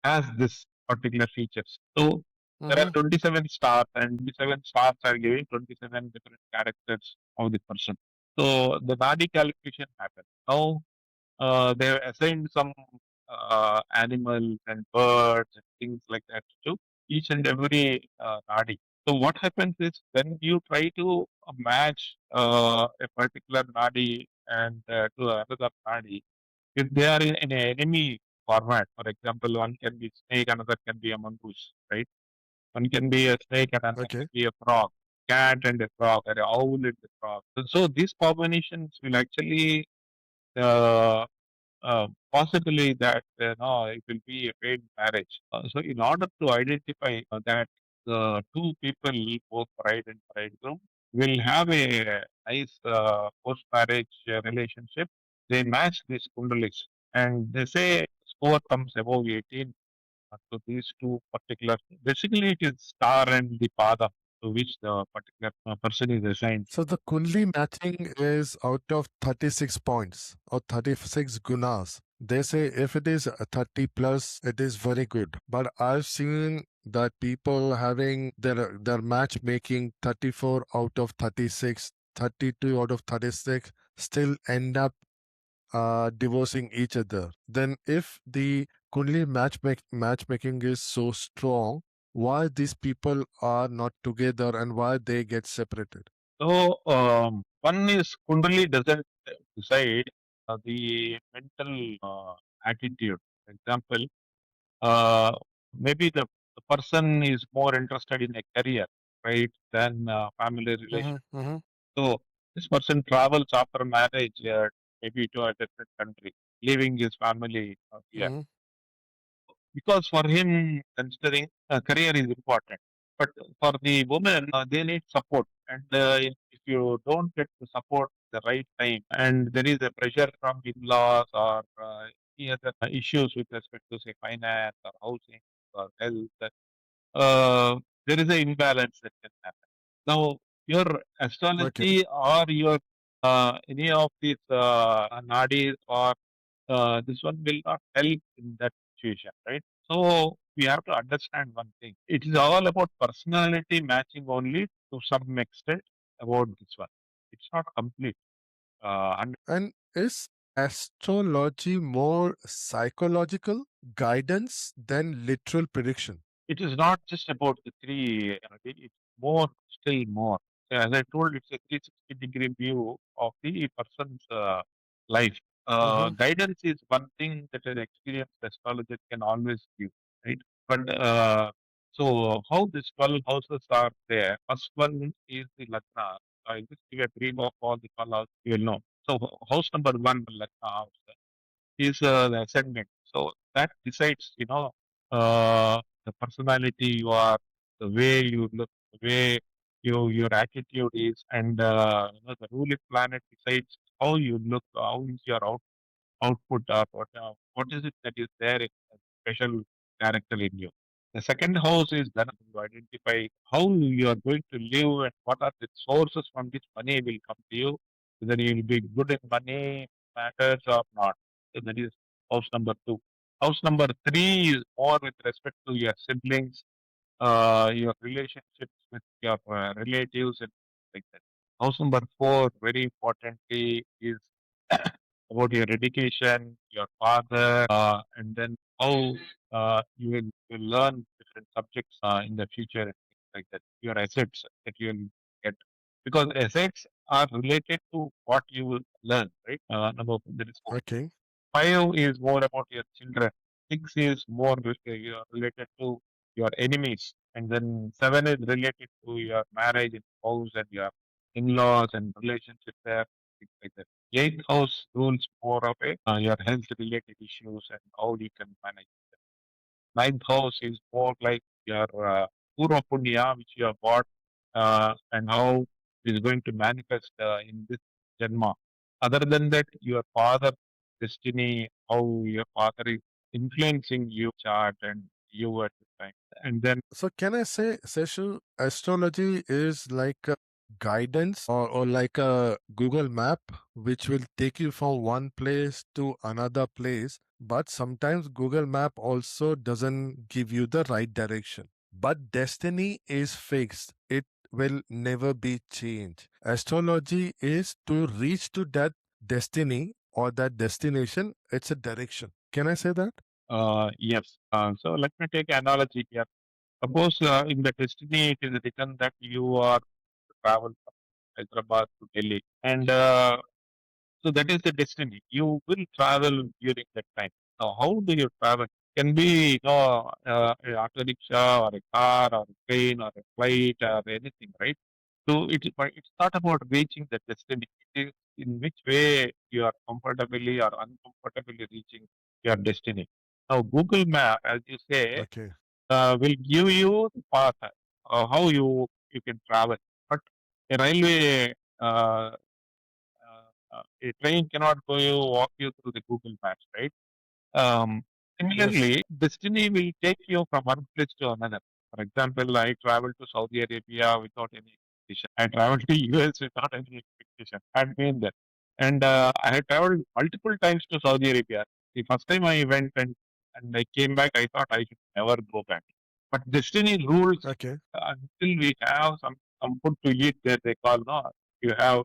has this particular features. So, there are Mm-hmm. 27 stars, and 27 stars are giving 27 different characters of the person. So, the Nadi calculation happens. Now, They have assigned some animals and birds and things like that to each and every nadi. So what happens is when you try to match a particular nadi and to another nadi, if they are in an enemy format, for example, one can be snake, another can be a mongoose, right? One can be a snake and another Okay. can be a frog, cat and a frog, or an owl and a frog. So these combinations will actually uh, possibly that no, it will be a paid marriage. So, in order to identify that the two people, both bride and bridegroom, will have a nice post-marriage relationship, they match these kundalis, and they say score comes above 18. So these two particular, basically, it is star and the pada to which the particular person is assigned. So the Kundli matching is out of 36 points or 36 gunas. They say if it is a 30 plus, it is very good. But I've seen that people having their matchmaking 34 out of 36, 32 out of 36 still end up divorcing each other. Then if the Kundli matchmaking is so strong, why these people are not together and why they get separated? So, one is Kundali doesn't decide the mental attitude. For example, uh, maybe the person is more interested in a career, right, than family relation. Mm-hmm. So, this person travels after marriage, maybe to a different country, leaving his family here Mm-hmm. because for him, considering career is important. But for the woman, they need support. And if you don't get the support at the right time, and there is a pressure from in-laws or any other issues with respect to, say, finance or housing or health, there is an imbalance that can happen. Now, your Okay. astrology or your any of these nadis or this one will not help in that situation, right? So we have to understand one thing. It is all about personality matching only to some extent about this one. It's not complete. And And is astrology more psychological guidance than literal prediction? it is not just about the three. It's more, still more. As I told, it's a 360-degree view of the person's life. Mm-hmm. Guidance is one thing that an experienced astrologer can always give, right? But how these 12 houses are there? First one is the Lagna. I just give a brief of all the 12 houses you will know. So, house number one, Lagna house, is the ascendant. So, that decides, the personality you are, the way you look, the way your attitude is, and the ruling planet decides how you look, how is your output, or what is it that is there in a special character in you. The second house is then to identify how you are going to live and what are the sources from which money will come to you, whether you will be good in money matters or not. So that is house number two. House number three is more with respect to your siblings, your relationships with your relatives and like that. House number four, very importantly, is about your education, your father, and then how you will learn different subjects in the future and things like that. Your assets that you will get because assets are related to what you will learn, right? Number there is four. Okay. Five is more about your children. Six is more related to your enemies. And then seven is related to your marriage and spouse and your in-laws and relationship there, things like that. Eighth house rules more of your health related issues and how you can manage. Ninth house is more like your Purva Punya, which you have got, and how it is going to manifest in this Janma. Other than that, your father destiny, how your father is influencing you, chart and you at the time. And then So can I say, Seshu, astrology is like a guidance or like a Google map which will take you from one place to another place. But sometimes Google map also doesn't give you the right direction. But destiny is fixed. It will never be changed. Astrology is to reach to that destiny or that destination, it's a direction. Can I say that? Yes. So let me take analogy here. Suppose in the destiny it is written that you are to travel from Hyderabad to Delhi, and so that is the destiny. You will travel during that time. Now, how do you travel? Can be a auto rickshaw or a car or a train or a flight or anything, right? So but it's not about reaching the destiny. It is in which way you are comfortably or uncomfortably reaching your destiny. Now, Google Map, as you say, Okay. will give you the path, how you can travel. But a railway, a train cannot walk you through the Google Maps, right? Um, Yes. Similarly, destiny will take you from one place to another. For example, I traveled to Saudi Arabia without any expectation. I traveled to US without any expectation. I had been there. And I had traveled multiple times to Saudi Arabia. The first time I went and I came back, I thought I should never go back. But destiny rules Okay. until we have some food to eat there, they call, no, you have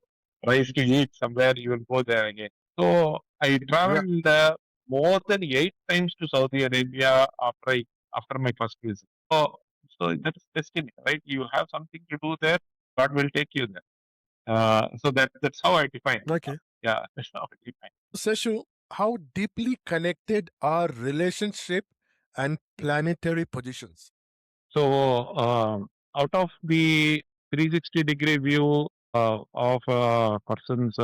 rice to eat somewhere, you will go there again. So I Yeah. traveled more than 8 times to Saudi Arabia after my first visit. So that is destiny, right? You have something to do there, God will take you there. So that's how I define. Okay. Yeah, that's how I define. Seshu, how deeply connected are relationship and planetary positions? So out of the 360-degree view of a person's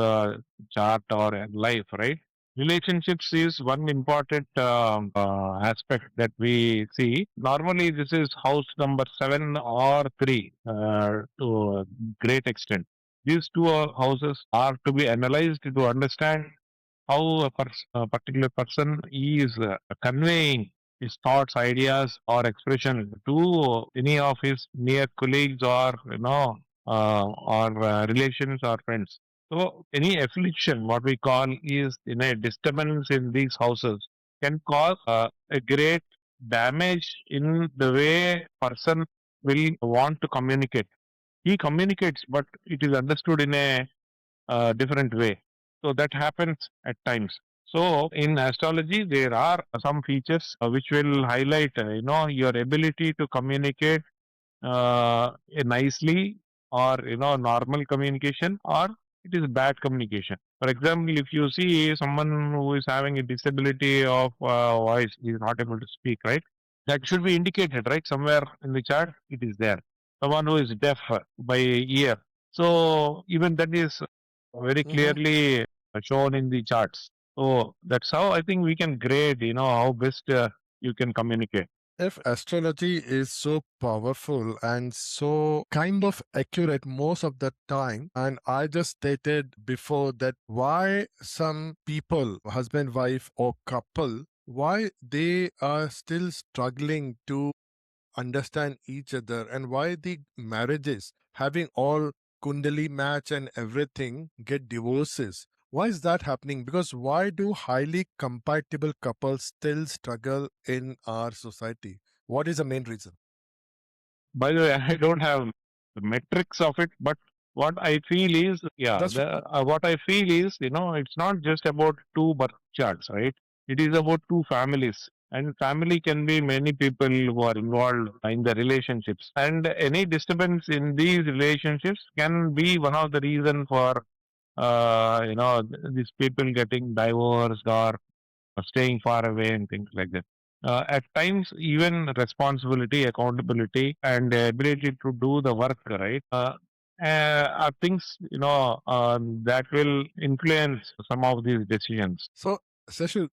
chart or life, right? Relationships is one important aspect that we see. Normally, this is house number 7 or 3 to a great extent. These two houses are to be analyzed to understand how a particular person is conveying his thoughts, ideas, or expression to any of his near colleagues or or relations or friends. So any affliction, what we call is a disturbance in these houses, can cause a great damage in the way person will want to communicate. He communicates, but it is understood in a different way. So that happens at times. So in astrology, there are some features which will highlight, your ability to communicate nicely, or normal communication, or it is bad communication. For example, if you see someone who is having a disability of voice, he is not able to speak, right? That should be indicated, right? Somewhere in the chart, it is there. Someone who is deaf by ear. So even that is very Mhm. clearly shown in the charts. So that's how I think we can grade, how best you can communicate. If astrology is so powerful and so kind of accurate most of the time, and I just stated before that why some people, husband, wife, or couple, why they are still struggling to understand each other and why the marriages having all Kundali match and everything get divorces. Why is that happening? Because why do highly compatible couples still struggle in our society? What is the main reason? By the way, I don't have the metrics of it, but what I feel is, yeah, That's what I feel is, it's not just about two birth charts, right? It is about two families. And family can be many people who are involved in the relationships. And any disturbance in these relationships can be one of the reason for, these people getting divorced or staying far away and things like that. At times, even responsibility, accountability, and ability to do the work right are things that will influence some of these decisions. so, Seshu,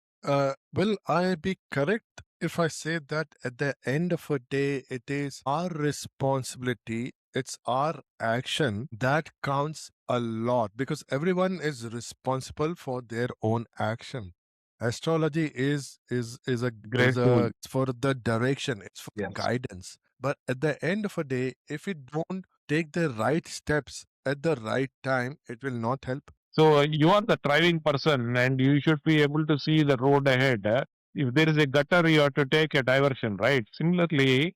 will I be correct if I say that at the end of a day, it is our responsibility, it's our action that counts a lot because everyone is responsible for their own action. Astrology is a Great tool. it's for the direction, it's for the Yes. guidance. But at the end of a day, if we don't take the right steps at the right time, it will not help. So you are the driving person, and you should be able to see the road ahead. If there is a gutter, you have to take a diversion, right? Similarly,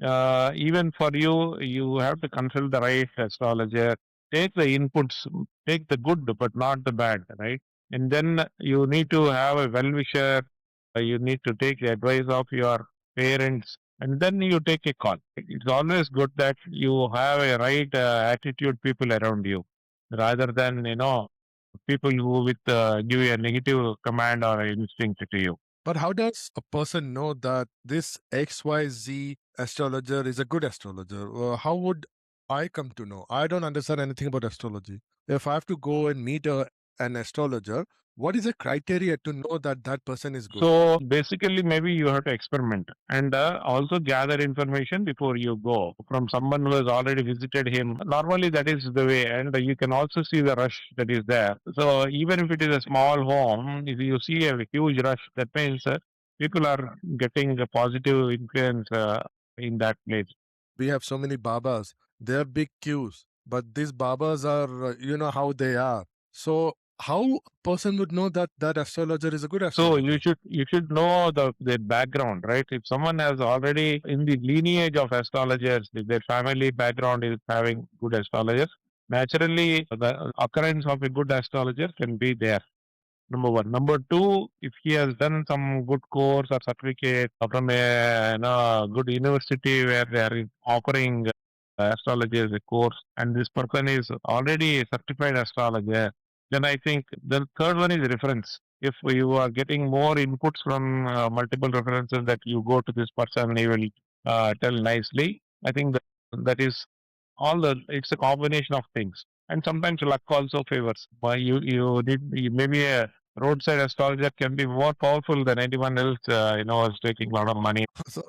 even for you, you have to consult the right astrologer. Take the inputs, take the good, but not the bad, right? And then you need to have a well wisher. You need to take the advice of your parents, and then you take a call. It's always good that you have a right attitude people around you, rather than people who with give you a negative command or instinct to you. But how does a person know that this XYZ astrologer is a good astrologer? How would I come to know? I don't understand anything about astrology. If I have to go and meet an astrologer, what is the criteria to know that that person is good? So basically, maybe you have to experiment and also gather information before you go from someone who has already visited him. Normally, that is the way, and you can also see the rush that is there. So even if it is a small home, if you see a huge rush, that means people are getting a positive influence in that place. We have so many babas. They have big queues, but these babas are, you know how they are. So how a person would know that that astrologer is a good So astrologer? you should know their background, right? If someone has already in the lineage of astrologers, if their family background is having good astrologers, naturally the occurrence of a good astrologer can be there. Number one. Number two, if he has done some good course or certificate from a good university where they are offering astrology as a course, and this person is already a certified astrologer, then I think the third one is reference. If you are getting more inputs from multiple references that you go to this person, he will tell nicely. I think that is it's a combination of things, and sometimes luck also favors. But maybe a roadside astrologer can be more powerful than anyone else. Is taking a lot of money. So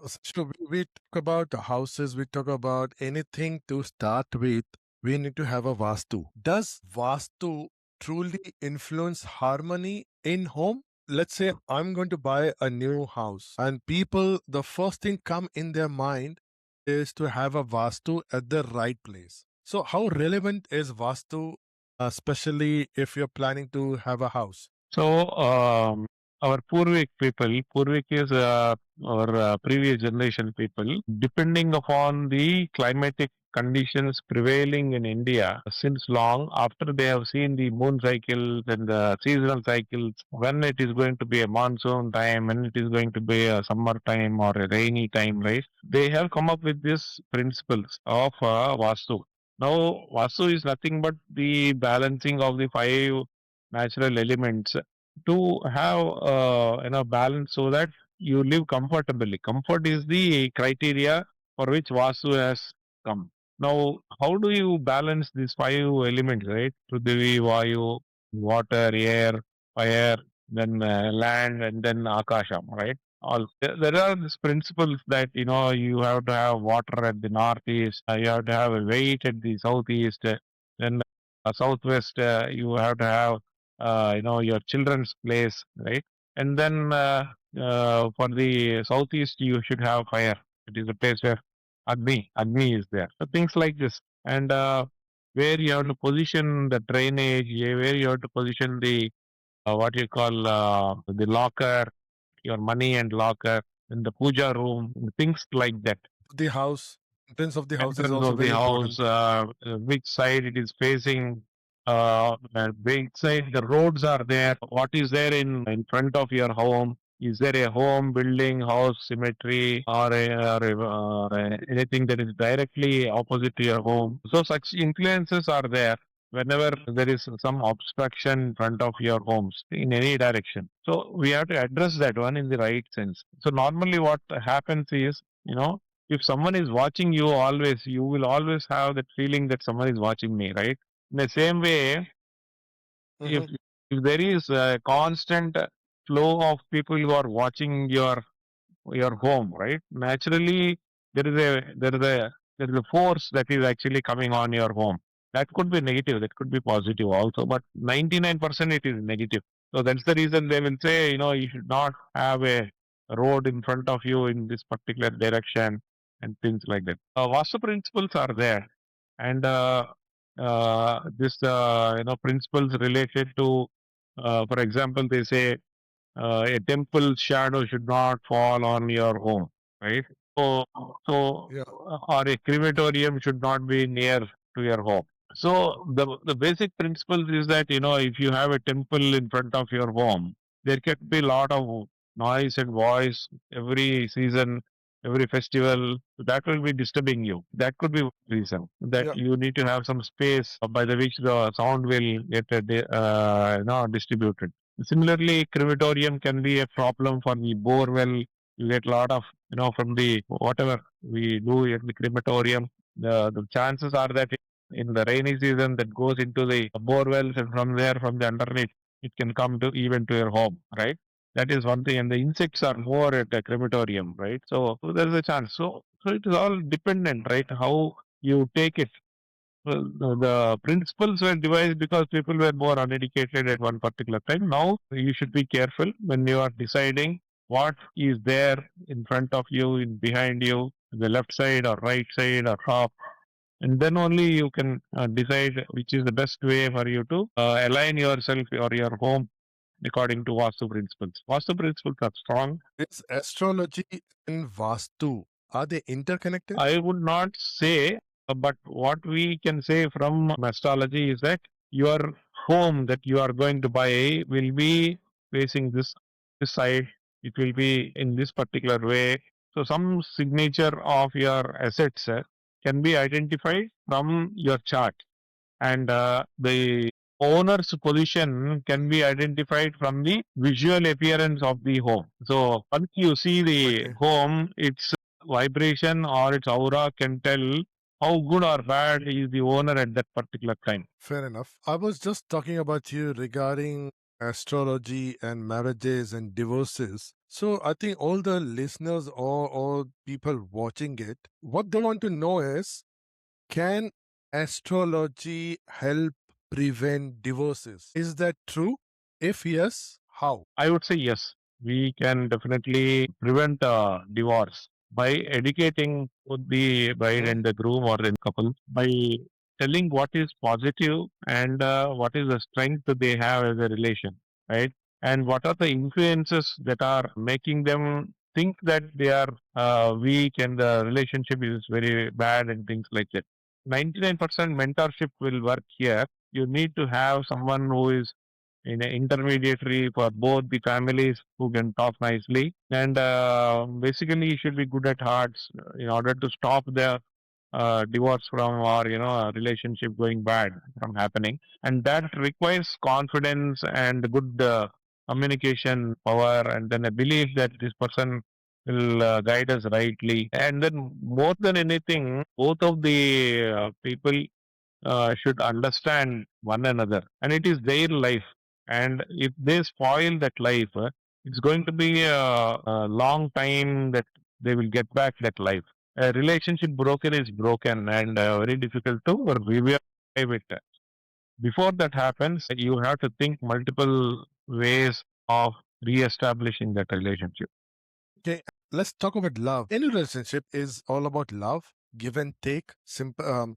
we talk about houses, we talk about anything to start with. We need to have a Vastu. Does Vastu truly influence harmony in home? Let's say I'm going to buy a new house, and people, the first thing come in their mind is to have a Vastu at the right place. So, how relevant is Vastu, especially if you're planning to have a house? So our Purvik is our previous generation people, depending upon the climatic conditions prevailing in India since long, after they have seen the moon cycles and the seasonal cycles, when it is going to be a monsoon time, when it is going to be a summer time or a rainy time, right? They have come up with these principles of Vastu. Now, Vastu is nothing but the balancing of the five natural elements to have balance so that you live comfortably. Comfort is the criteria for which Vastu has come. Now, how do you balance these five elements, right? Prithvi, Vayu, water, air, fire, then land, and then Akasham, right? All there are these principles that you have to have water at the northeast, you have to have a weight at the southeast, then southwest, you have to have your children's place, right? And then for the southeast, you should have fire. It is a place where Agni is there. So things like this, and where you have to position the drainage, where you have to position the what you call the locker, your money and locker, in the puja room, things like that. The house, entrance of the house is Entrance also of the very house, important. which side it is facing, which side the roads are there, what is there in front of your home. Is there a home, building, house, cemetery, or anything that is directly opposite to your home? So such influences are there whenever there is some obstruction in front of your homes in any direction. So we have to address that one in the right sense. So normally what happens is, if someone is watching you always, you will always have that feeling that someone is watching me, right? In the same way, if Mhm. if there is a constant flow of people who are watching your home, right? Naturally, there is a there is a there is a force that is actually coming on your home. That could be negative, that could be positive also, but 99% it is negative. So that's the reason they will say, you should not have a road in front of you in this particular direction and things like that. Vastu principles are there, and this principles related to, for example, they say a temple shadow should not fall on your home, right? So, Yeah. or a crematorium should not be near to your home. So the basic principles is that, if you have a temple in front of your home, there can be a lot of noise and voice every season, every festival. That will be disturbing you. That could be one reason that Yeah. you need to have some space by the which the sound will get distributed. Similarly, crematorium can be a problem for the bore well. You get a lot of, from the whatever we do in the crematorium. The chances are that in the rainy season that goes into the bore wells, and from there, from the underneath, it can come to even to your home, right? That is one thing. And the insects are more at the crematorium, right? So there is a chance. So it is all dependent, right? How you take it. Well, the principles were devised because people were more uneducated at one particular time. Now you should be careful when you are deciding what is there in front of you, in behind you, the left side or right side or top, and then only you can decide which is the best way for you to align yourself or your home according to Vastu principles. Vastu principles are strong. Is astrology and Vastu, are they interconnected? I would not say, but what we can say from astrology is that your home that you are going to buy will be facing this side. It will be in this particular way. So some signature of your assets can be identified from your chart, and the owner's position can be identified from the visual appearance of the home. So once you see the Okay. home, its vibration or its aura can tell how good or bad is the owner at that particular time. Fair enough. I was just talking about you regarding astrology and marriages and divorces. So I think all the listeners or people watching it, what they want to know is, can astrology help prevent divorces? Is that true? If yes, how? I would say yes, we can definitely prevent divorce by educating both the bride Mhm. and the groom or the couple, by telling what is positive and what is the strength that they have as a relation, right? And what are the influences that are making them think that they are weak and the relationship is very bad and things like that. 99% mentorship will work here. You need to have someone who is in an intermediary for both the families who can talk nicely. And basically, you should be good at hearts in order to stop the divorce from, or a relationship going bad from happening. And that requires confidence and good communication power, and then a belief that this person will guide us rightly. And then more than anything, both of the people should understand one another, and it is their life. And if they spoil that life, it's going to be a long time that they will get back that life. A relationship broken is broken, and very difficult to revive it. Before that happens, you have to think multiple ways of re-establishing that relationship. Okay, let's talk about love. Any relationship is all about love, give and take, sympathy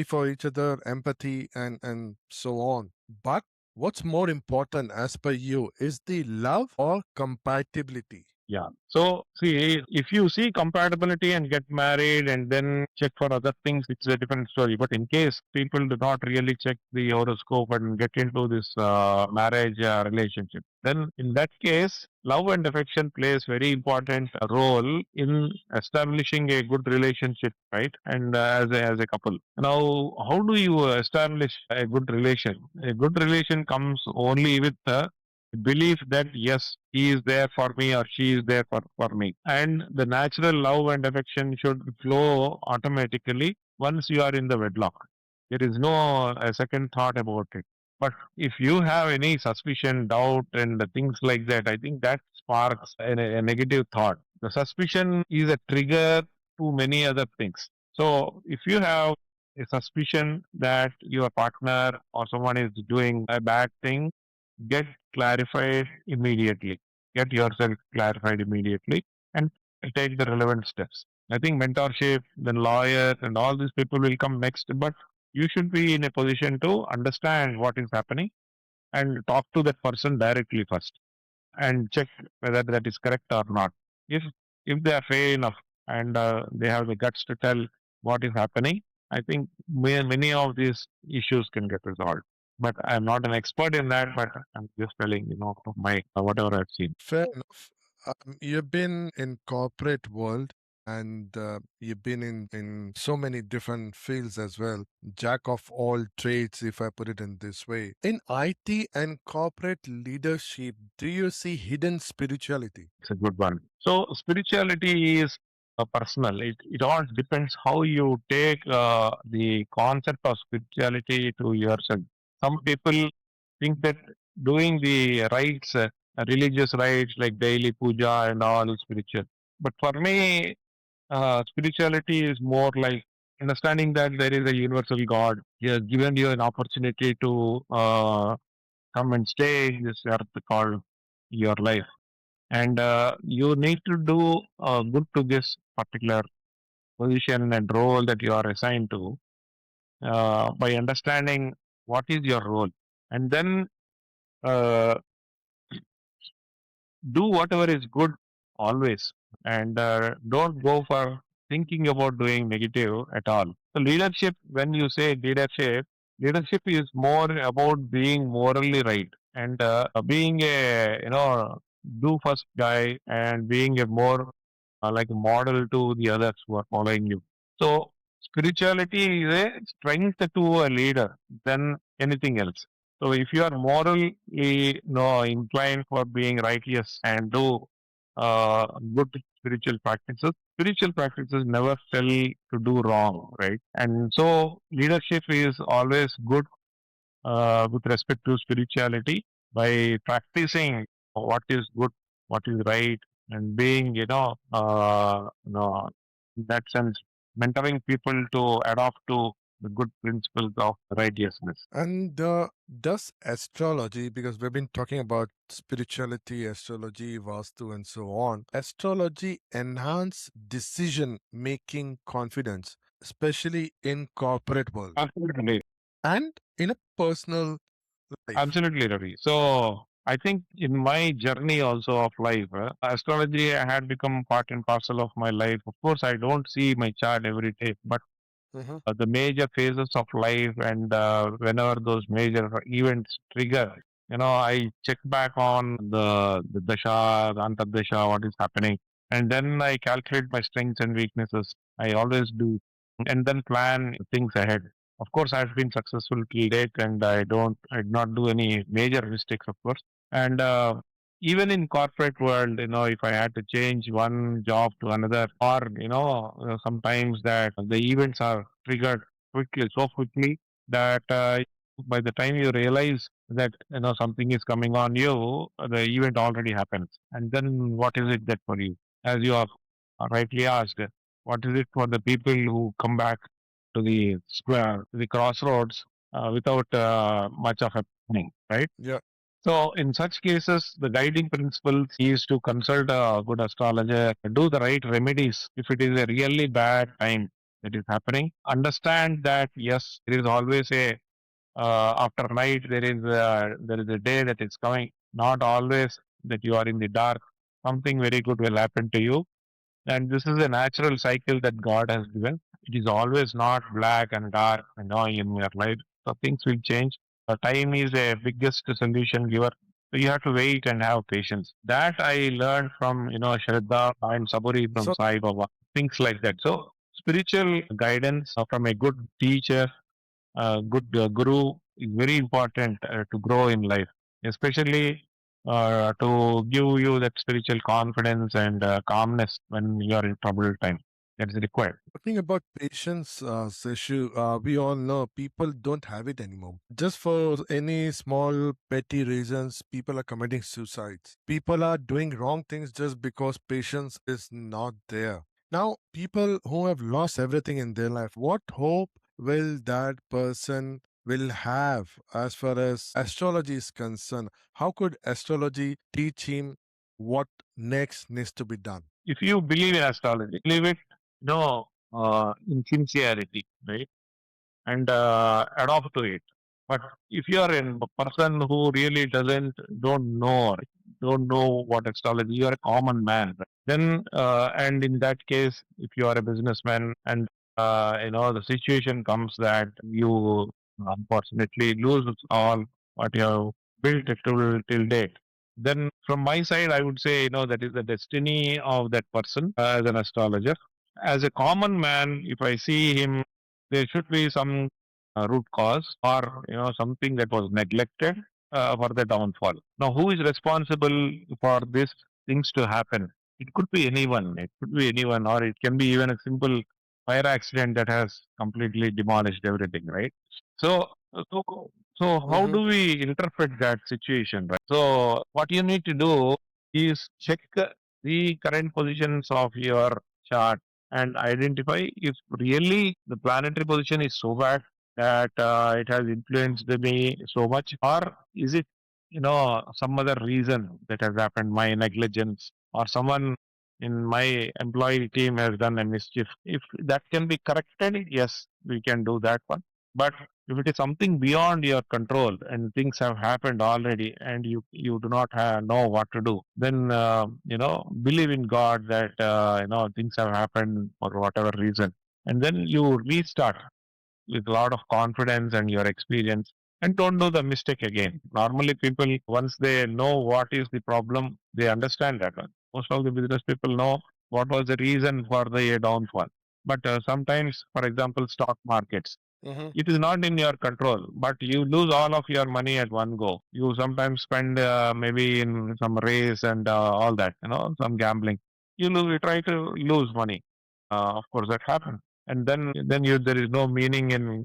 for each other, empathy, and so on. But what's more important, as per you, is the love or compatibility? Yeah. So, see, if you see compatibility and get married and then check for other things, it's a different story. But in case people do not really check the horoscope and get into this marriage relationship, then in that case, love and affection plays very important role in establishing a good relationship, right? And as a couple. Now, how do you establish a good relation? A good relation comes only with belief that yes, he is there for me or she is there for me, and the natural love and affection should flow automatically once you are in the wedlock. There is no second thought about it. But if you have any suspicion, doubt, and things like that, I think that sparks a negative thought. The suspicion is a trigger to many other things. So if you have a suspicion that your partner or someone is doing a bad thing, get clarified immediately. Get yourself clarified immediately and take the relevant steps. I think mentorship, then lawyers, and all these people will come next, but you should be in a position to understand what is happening and talk to that person directly first and check whether that is correct or not. If if they are fair enough and they have the guts to tell what is happening, I think many of these issues can get resolved. But I'm not an expert in that, but I'm just telling, from my whatever I've seen. Fair enough. You've been in corporate world and you've been in so many different fields as well. Jack of all trades, if I put it in this way. In IT and corporate leadership, do you see hidden spirituality? It's a good one. So spirituality is personal. It all depends how you take the concept of spirituality to yourself. Some people think that doing the rites, religious rites like daily puja and all is spiritual. But for me, spirituality is more like understanding that there is a universal God. He has given you an opportunity to come and stay in this earth called your life, and you need to do good to this particular position and role that you are assigned to by understanding what is your role, and then uh, do whatever is good always, and don't go for thinking about doing negative at all. So leadership, when you say leadership is more about being morally right, and being a do first guy, and being a more like a model to the others who are following you. So spirituality is a strength to a leader than anything else. So if you are morally, inclined for being righteous and do good spiritual practices never tell to do wrong, right? And so leadership is always good with respect to spirituality by practicing what is good, what is right, and being, in that sense, mentoring people to adopt to the good principles of righteousness. And does astrology, because we've been talking about spirituality, astrology, Vastu, and so on, astrology enhance decision making confidence, especially in corporate world Absolutely. and in a personal life? Absolutely, Ravi. So I think in my journey also of life, astrology had become part and parcel of my life. Of course, I don't see my chart every day, but Mhm. the major phases of life, and whenever those major events trigger, I check back on the dasha, the antardasha, what is happening, and then I calculate my strengths and weaknesses. I always do, and then plan things ahead. Of course, I've been successful till date, and I did not do any major mistakes, of course. And even in corporate world, if I had to change one job to another, or sometimes that the events are triggered so quickly that by the time you realize that something is coming on you, the event already happens. And then what is it that for you, as you have rightly asked, what is it for the people who come back to the square, to the crossroads, without much of a planning, right? Yeah. So, in such cases, the guiding principle is to consult a good astrologer, do the right remedies if it is a really bad time that is happening. Understand that yes, there is always a after night there is a day that is coming. Not always that you are in the dark. Something very good will happen to you, and this is a natural cycle that God has given. It is always not black and dark, in your life. So things will change. Time is a biggest solution giver. So you have to wait and have patience. That I learned from, Shraddha and Saburi from So Sai Baba. Things like that. So spiritual guidance from a good teacher, good guru is very important to grow in life, especially to give you that spiritual confidence and calmness when you are in troubled time. That is required. talking about patience, Seshu, we all know people don't have it anymore. Just for any small petty reasons, people are committing suicides. People are doing wrong things just because patience is not there. Now, people who have lost everything in their life, what hope will that person will have as far as astrology is concerned? How could astrology teach him what next needs to be done? If you believe in astrology, believe it, in sincerity, right? And adopt to it. But if you are a person who really don't know, right? Don't know what astrology, you are a common man, right? Then, and in that case, if you are a businessman and the situation comes that you unfortunately lose all what you have built till date. Then from my side, I would say, that is the destiny of that person as an astrologer. As a common man, if I see him, there should be some root cause or, something that was neglected for the downfall. Now, who is responsible for these things to happen? It could be anyone. It could be anyone, or it can be even a simple fire accident that has completely demolished everything, right? So, so, so how Mm-hmm. do we interpret that situation, right? So, what you need to do is check the current positions of your chart and identify if really the planetary position is so bad that it has influenced me so much, or is it, some other reason that has happened, my negligence, or someone in my employee team has done a mischief. If that can be corrected, yes, we can do that one. But if it is something beyond your control and things have happened already and you do not know what to do, then believe in God that things have happened for whatever reason, and then you restart with a lot of confidence and your experience, and don't do the mistake again. Normally, people, once they know what is the problem, they understand that one. Most of the business people know what was the reason for the downfall. But sometimes, for example, stock markets, Mm-hmm. it is not in your control, but you lose all of your money at one go. You sometimes spend maybe in some race and all that, some gambling. You try to lose money. Of course, that happens. And then there is no meaning in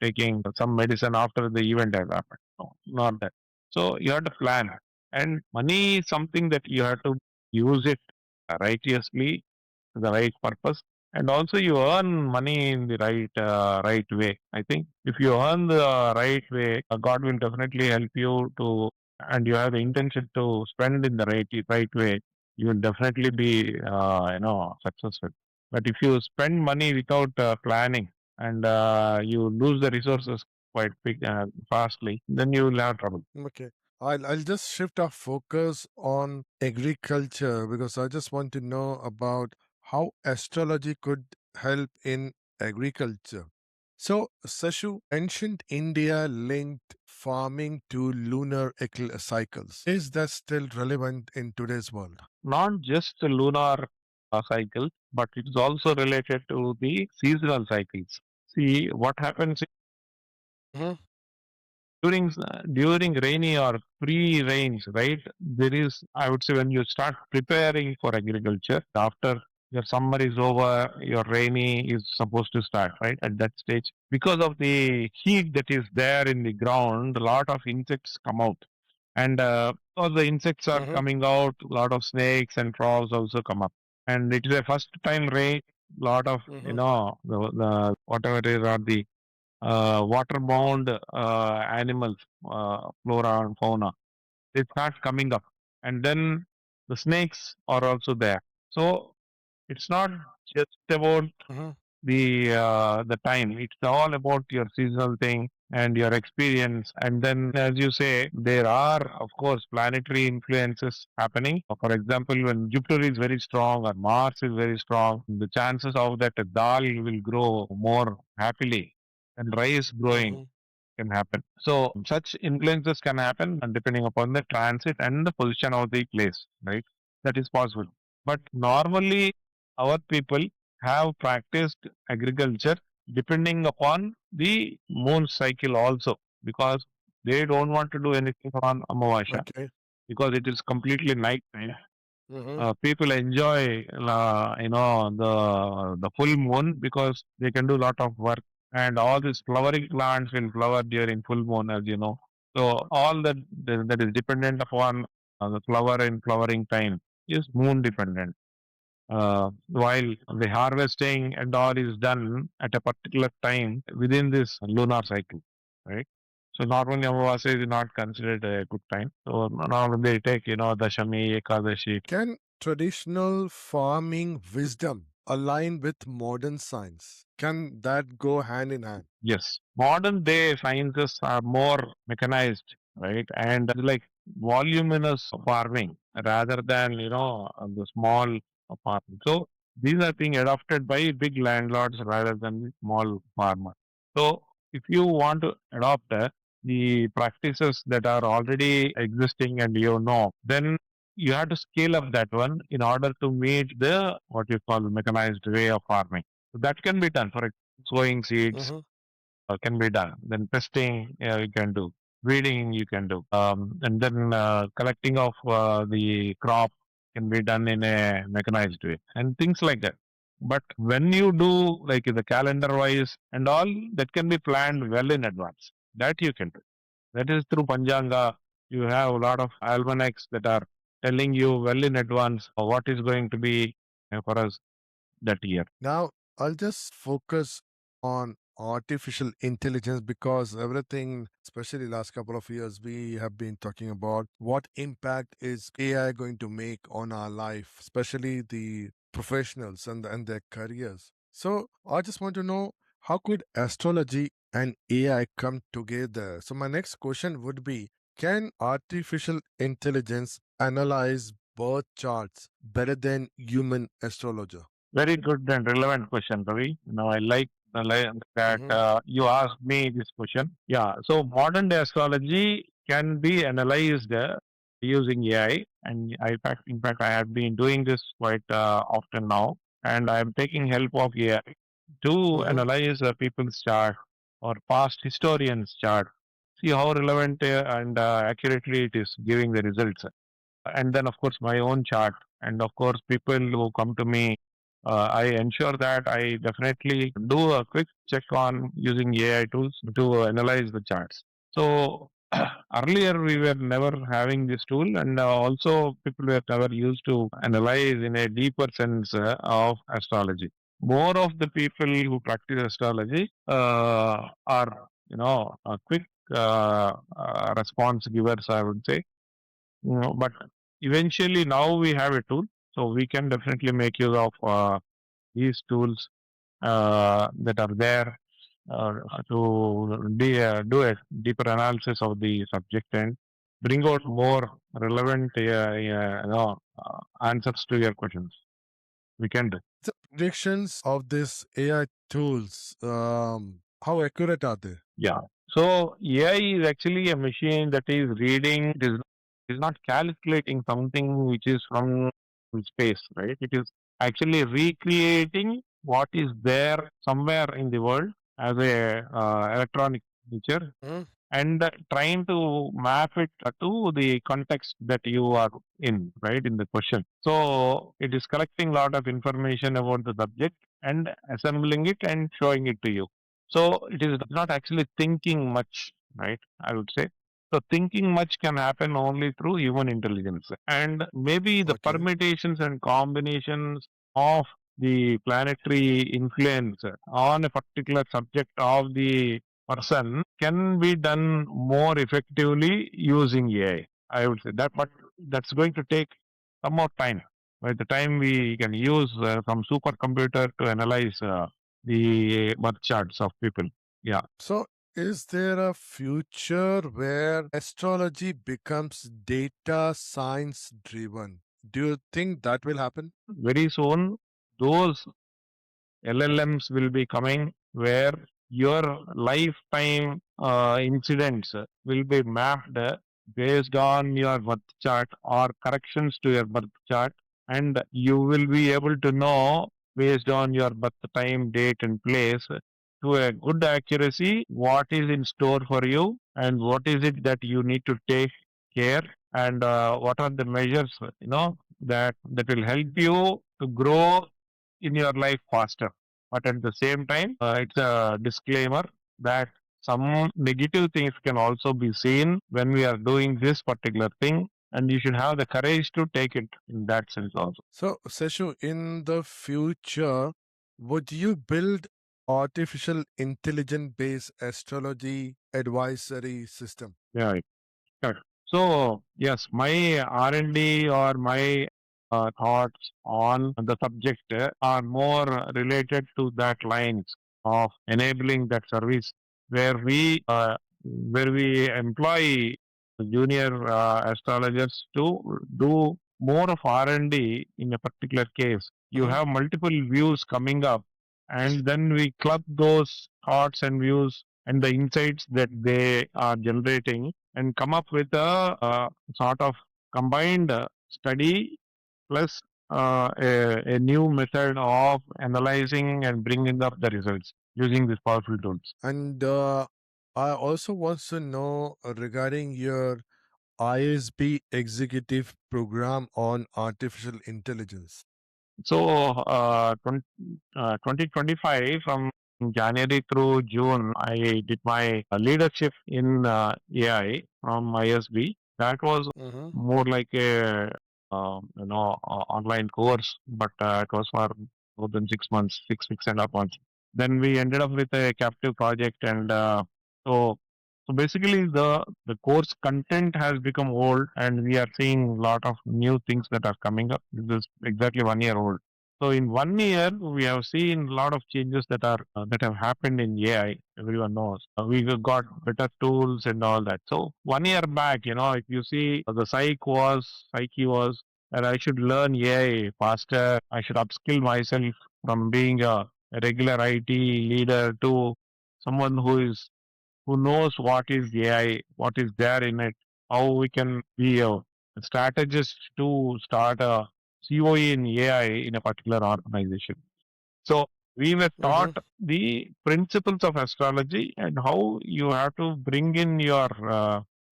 taking some medicine after the event has happened. No, not that. So you have to plan, and money is something that you have to use it righteously, to the right purpose, and also you earn money in the right way. I think if you earn the right way, God will definitely help you to, and you have the intention to spend in the right way, you will definitely be successful. But if you spend money without planning, and you lose the resources quite fastly, then you will have trouble. Okay. I'll just shift our focus on agriculture because I just want to know about how astrology could help in agriculture. So, Seshu, ancient India linked farming to lunar cycles. Is that still relevant in today's world? Not just the lunar cycle, but it is also related to the seasonal cycles. See what happens Mhm. during rainy or pre-rains, right? There is, I would say, when you start preparing for agriculture after your summer is over, your rainy is supposed to start, right? At that stage, because of the heat that is there in the ground, a lot of insects come out, and because the insects are Mhm. coming out, a lot of snakes and frogs also come up, and it is a first time rain. Lot of Mhm. the whatever is are the waterbound animals, flora and fauna, they start coming up, and then the snakes are also there. So it's not just about Mhm. the time. It's all about your seasonal thing and your experience. And then, as you say, there are, of course, planetary influences happening. For example, when Jupiter is very strong or Mars is very strong, the chances of that dal will grow more happily, and rice growing Mhm. can happen. So such influences can happen and depending upon the transit and the position of the place, right? That is possible. But normally, our people have practiced agriculture depending upon the moon cycle also, because they don't want to do anything on Amavasya Okay. because it is completely night time. Mhm. People enjoy the full moon because they can do a lot of work, and all these flowering plants will flower during full moon, as you know. So all that is dependent upon the flower and flowering time is moon dependent. While the harvesting and all is done at a particular time within this lunar cycle, right? So normally Amavasya is not considered a good time. So normally they take, Dashami, Ekadashi. Can traditional farming wisdom align with modern science? Can that go hand in hand? Yes, modern day sciences are more mechanized, right? And like voluminous farming rather than, the small farming. So These are being adopted by big landlords rather than small farmers. So, if you want to adopt the practices that are already existing and then you have to scale up that one in order to meet the what you call mechanized way of farming. So that can be done. For example, sowing seeds Mm-hmm. can be done. Then pesting you can do, weeding you can do, and then collecting of the crop can be done in a mechanized way, and things like that. But when you do like the calendar wise and all, that can be planned well in advance. That you can do. That is through Panjanga. You have a lot of almanacs that are telling you well in advance what is going to be for us that year. Now, I'll just focus on artificial intelligence because everything, especially last couple of years, we have been talking about what impact is AI going to make on our life, especially the professionals and their careers. So, I just want to know how could astrology and AI come together? So, my next question would be, can artificial intelligence analyze birth charts better than human astrologer? Very good and relevant question, Ravi. I like that Mm-hmm. you asked me this question. Yeah, so modern day astrology can be analyzed using AI, and in fact, I have been doing this quite often now, and I am taking help of AI to Mm-hmm. analyze people's chart or past historians' chart, see how relevant and accurately it is giving the results, and then of course my own chart, and of course people who come to me, I ensure that I definitely do a quick check on using AI tools to analyze the charts. So earlier we were never having this tool, and also people were never used to analyze in a deeper sense of astrology. More of the people who practice astrology are quick response givers, I would say. But eventually now we have a tool, so we can definitely make use of these tools that are there to do a deeper analysis of the subject and bring out more relevant answers to your questions. We can do. The predictions of this AI tools, how accurate are they? Yeah. So AI is actually a machine that is reading. It is not calculating something which is from space, right? It is actually recreating what is there somewhere in the world as a electronic feature, Hmm? and trying to map it to the context that you are in, right, in the question. So it is collecting a lot of information about the subject and assembling it and showing it to you. So it is not actually thinking much, right? I would say. So thinking much can happen only through human intelligence, and maybe the Okay. permutations and combinations of the planetary influence on a particular subject of the person can be done more effectively using AI. I would say that, but that's going to take some more time. By the time we can use some supercomputer to analyze the birth charts of people. Yeah, So, is there a future where astrology becomes data science driven? Do you think that will happen? very soon those LLMs will be coming where your lifetime incidents will be mapped based on your birth chart or corrections to your birth chart, and you will be able to know based on your birth time, date, and place to a good accuracy what is in store for you and what is it that you need to take care, and what are the measures that will help you to grow in your life faster. But at the same time, it's a disclaimer that some negative things can also be seen when we are doing this particular thing, and you should have the courage to take it in that sense also. So, Seshu, in the future, would you build artificial intelligence based astrology advisory system? Yeah, correct. So yes, my R&D or my thoughts on the subject are more related to that lines of enabling that service where we employ junior astrologers to do more of R&D in a particular case You have multiple views coming up, and then we club those thoughts and views and the insights that they are generating and come up with a sort of combined study plus a new method of analyzing and bringing up the results using these powerful tools. And I also want to know regarding your ISB executive program on artificial intelligence. So, 2025, from January through June, I did my leadership in AI from ISB. That was Mm-hmm. more like a online course, but it was for more than 6 months, 6.5 months. Then we ended up with a captive project, and so so basically the course content has become old, and we are seeing a lot of new things that are coming up. This is exactly 1 year old. So in 1 year, we have seen a lot of changes that have happened in AI. Everyone knows we got better tools and all that. So 1 year back, if you see, the psyche was that I should learn AI faster. I should upskill myself from being a regular IT leader to someone who knows what is AI, what is there in it, how we can be a strategist to start a COE in AI in a particular organization. So we were Mm-hmm. taught the principles of astrology and how you have to bring in your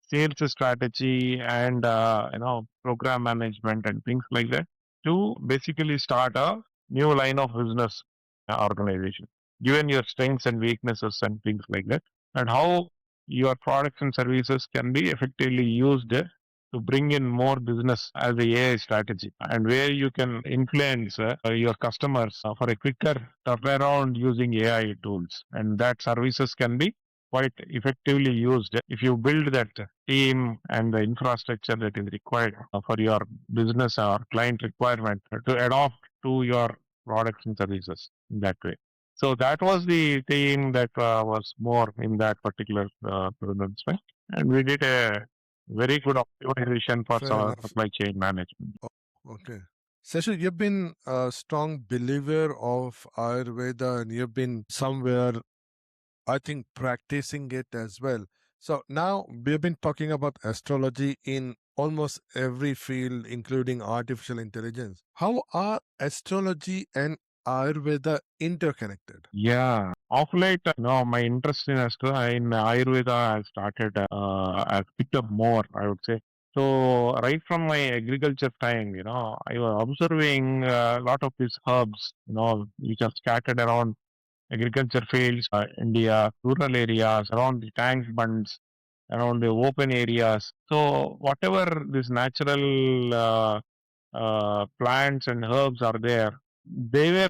sales strategy and program management and things like that to basically start a new line of business organization, given your strengths and weaknesses and things like that, and how your products and services can be effectively used to bring in more business as a AI strategy, and where you can influence your customers for a quicker turnaround using AI tools. And that services can be quite effectively used if you build that team and the infrastructure that is required for your business or client requirement to adopt to your products and services in that way. So that was the theme that was more in that particular program, right? And we did a very good optimization for Fair enough. supply chain management. Oh, okay. Seshu, you've been a strong believer of Ayurveda and you've been somewhere, I think, practicing it as well. So now we've been talking about astrology in almost every field, including artificial intelligence. How are astrology and Ayurveda interconnected? Yeah, of late, my interest in in Ayurveda has started, has picked up more, I would say. So right from my agriculture time, I was observing a lot of these herbs, which are scattered around agriculture fields, India, rural areas, around the tank bunds, around the open areas. So whatever these natural plants and herbs are there, they were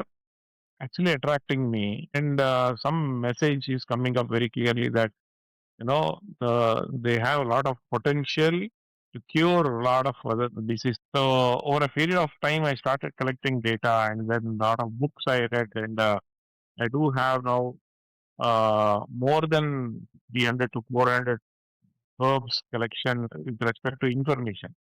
actually attracting me. And some message is coming up very clearly that they have a lot of potential to cure a lot of other diseases. So over a period of time, I started collecting data, and then a lot of books I read, and I do have now more than 300 to 400 herbs collection with respect to information,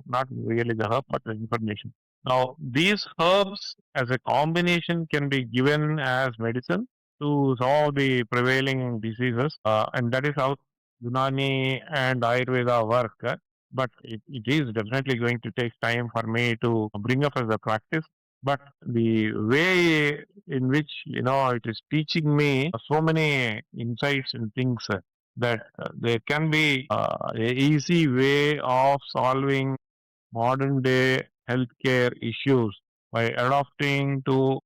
not really the herb, but the information. Now, these herbs as a combination can be given as medicine to solve the prevailing diseases, and that is how Unani and Ayurveda work. But it is definitely going to take time for me to bring up as a practice. But the way in which it is teaching me so many insights and things that there can be a easy way of solving modern day healthcare issues by adopting to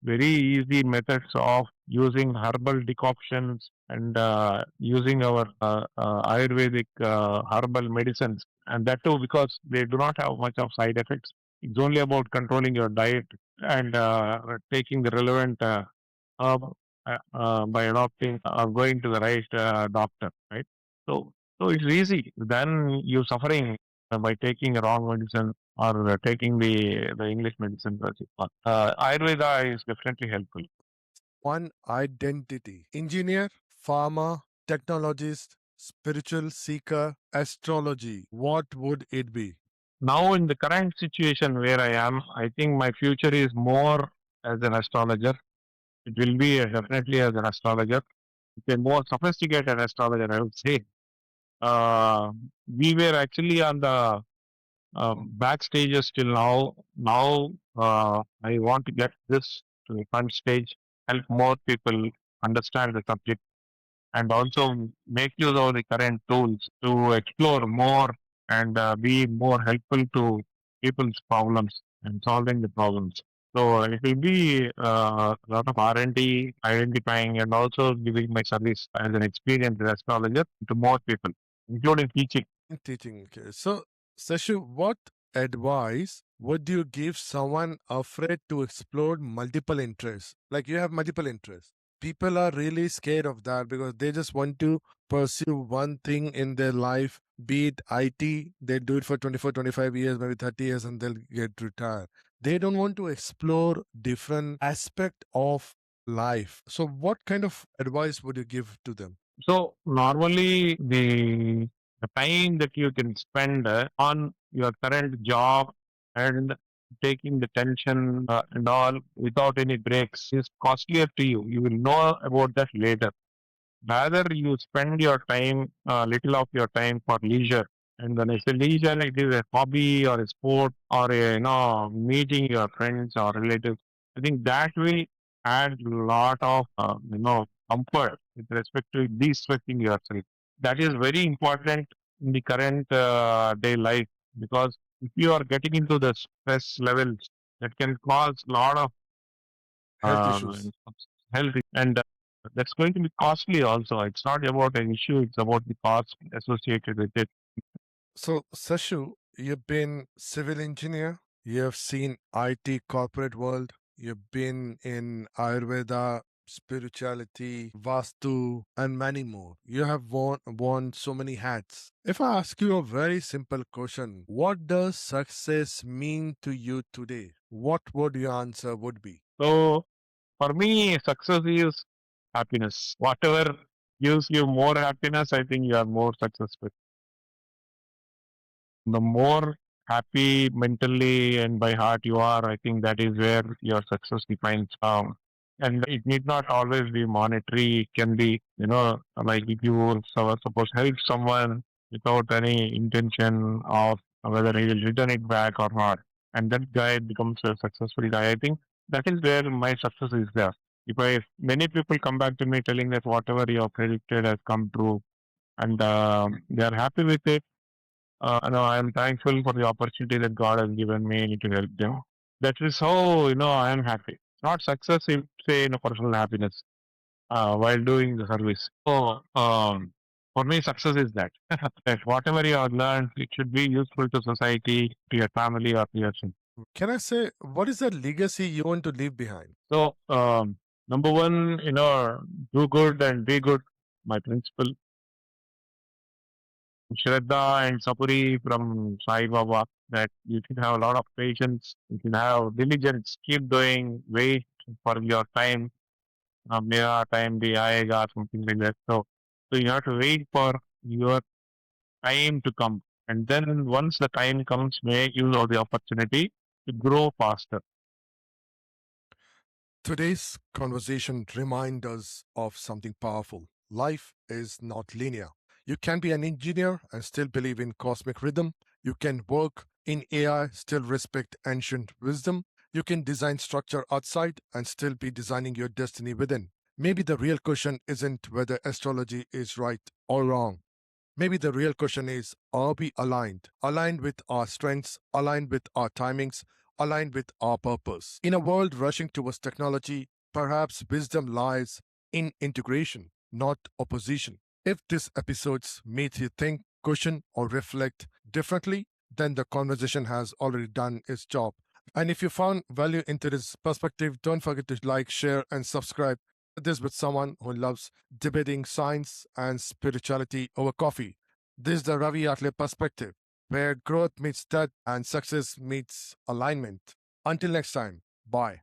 very easy methods of using herbal decoctions and using our Ayurvedic herbal medicines. And that too, because they do not have much of side effects. It's only about controlling your diet and taking the relevant herb by adopting or going to the right doctor, right? So, so it's easy. Then you suffering by taking a wrong medicine or taking the English medicine. Ayurveda is definitely helpful. One identity: engineer, farmer, technologist, spiritual seeker, astrology. What would it be? Now, in the current situation where I am, I think my future is more as an astrologer. It will be definitely as an astrologer. It's a more sophisticated astrologer, I would say. Uh, we were actually on the backstages till now. Now, I want to get this to the front stage, help more people understand the subject, and also make use of the current tools to explore more and be more helpful to people's problems and solving the problems. So it will be a lot of R&D, identifying, and also giving my service as an experienced astrologer to more people, including teaching. Teaching. Okay. So, Seshu, what advice would you give someone afraid to explore multiple interests? Like you have multiple interests. People are really scared of that because they just want to pursue one thing in their life, be it IT, they do it for 24, 25 years, maybe 30 years, and they'll get retired. They don't want to explore different aspect of life. So, what kind of advice would you give to them? So normally the time that you can spend on your current job and taking the tension and all without any breaks is costlier to you. You will know about that later. Rather, you spend your time, little of your time for leisure. And when I say leisure, it is a hobby or a sport or a, meeting your friends or relatives. I think that will add a lot of, comfort with respect to de-stressing yourself. That is very important in the current day life because if you are getting into the stress levels, that can cause a lot of Health uh, issues. health and that's going to be costly also. It's not about an issue, it's about the cost associated with it. So, Sashu, you've been civil engineer, you have seen IT corporate world, you've been in Ayurveda, spirituality, Vastu, and many more. You have worn so many hats. If I ask you a very simple question, what does success mean to you today? What would your answer would be? So for me, success is happiness. Whatever gives you more happiness, I think you are more successful. The more happy mentally and by heart you are, I think that is where your success defines. And it need not always be monetary. It can be, like if you suppose help someone without any intention of whether he will return it back or not, and that guy becomes a successful guy. I think that is where my success is there. If many people come back to me telling that whatever you have predicted has come true, and they are happy with it, no, I am thankful for the opportunity that God has given me to help them. That is how I am happy. Not success, if say personal happiness while doing the service. So for me, success is that that whatever you have learned, it should be useful to society, to your family, or to your children. Can I say, what is the legacy you want to leave behind? So number one, do good and be good. My principle, Shraddha and Sapuri from Sai Baba, that you should have a lot of patience, you should have diligence, keep doing, wait for your time, mera time bhi aayega, something like that. So you have to wait for your time to come. And then once the time comes, make use of the opportunity to grow faster. Today's conversation reminds us of something powerful. Life is not linear. You can be an engineer and still believe in cosmic rhythm. You can work in AI, still respect ancient wisdom. You can design structure outside and still be designing your destiny within. Maybe the real question isn't whether astrology is right or wrong. Maybe the real question is, are we aligned? Aligned with our strengths, aligned with our timings, aligned with our purpose. In a world rushing towards technology, perhaps wisdom lies in integration, not opposition. If this episode made you think, question, or reflect differently, then the conversation has already done its job. And if you found value into this perspective, don't forget to like, share, and subscribe. This with someone who loves debating science and spirituality over coffee. This is the Ravi Athale perspective, where growth meets depth and success meets alignment. Until next time, bye.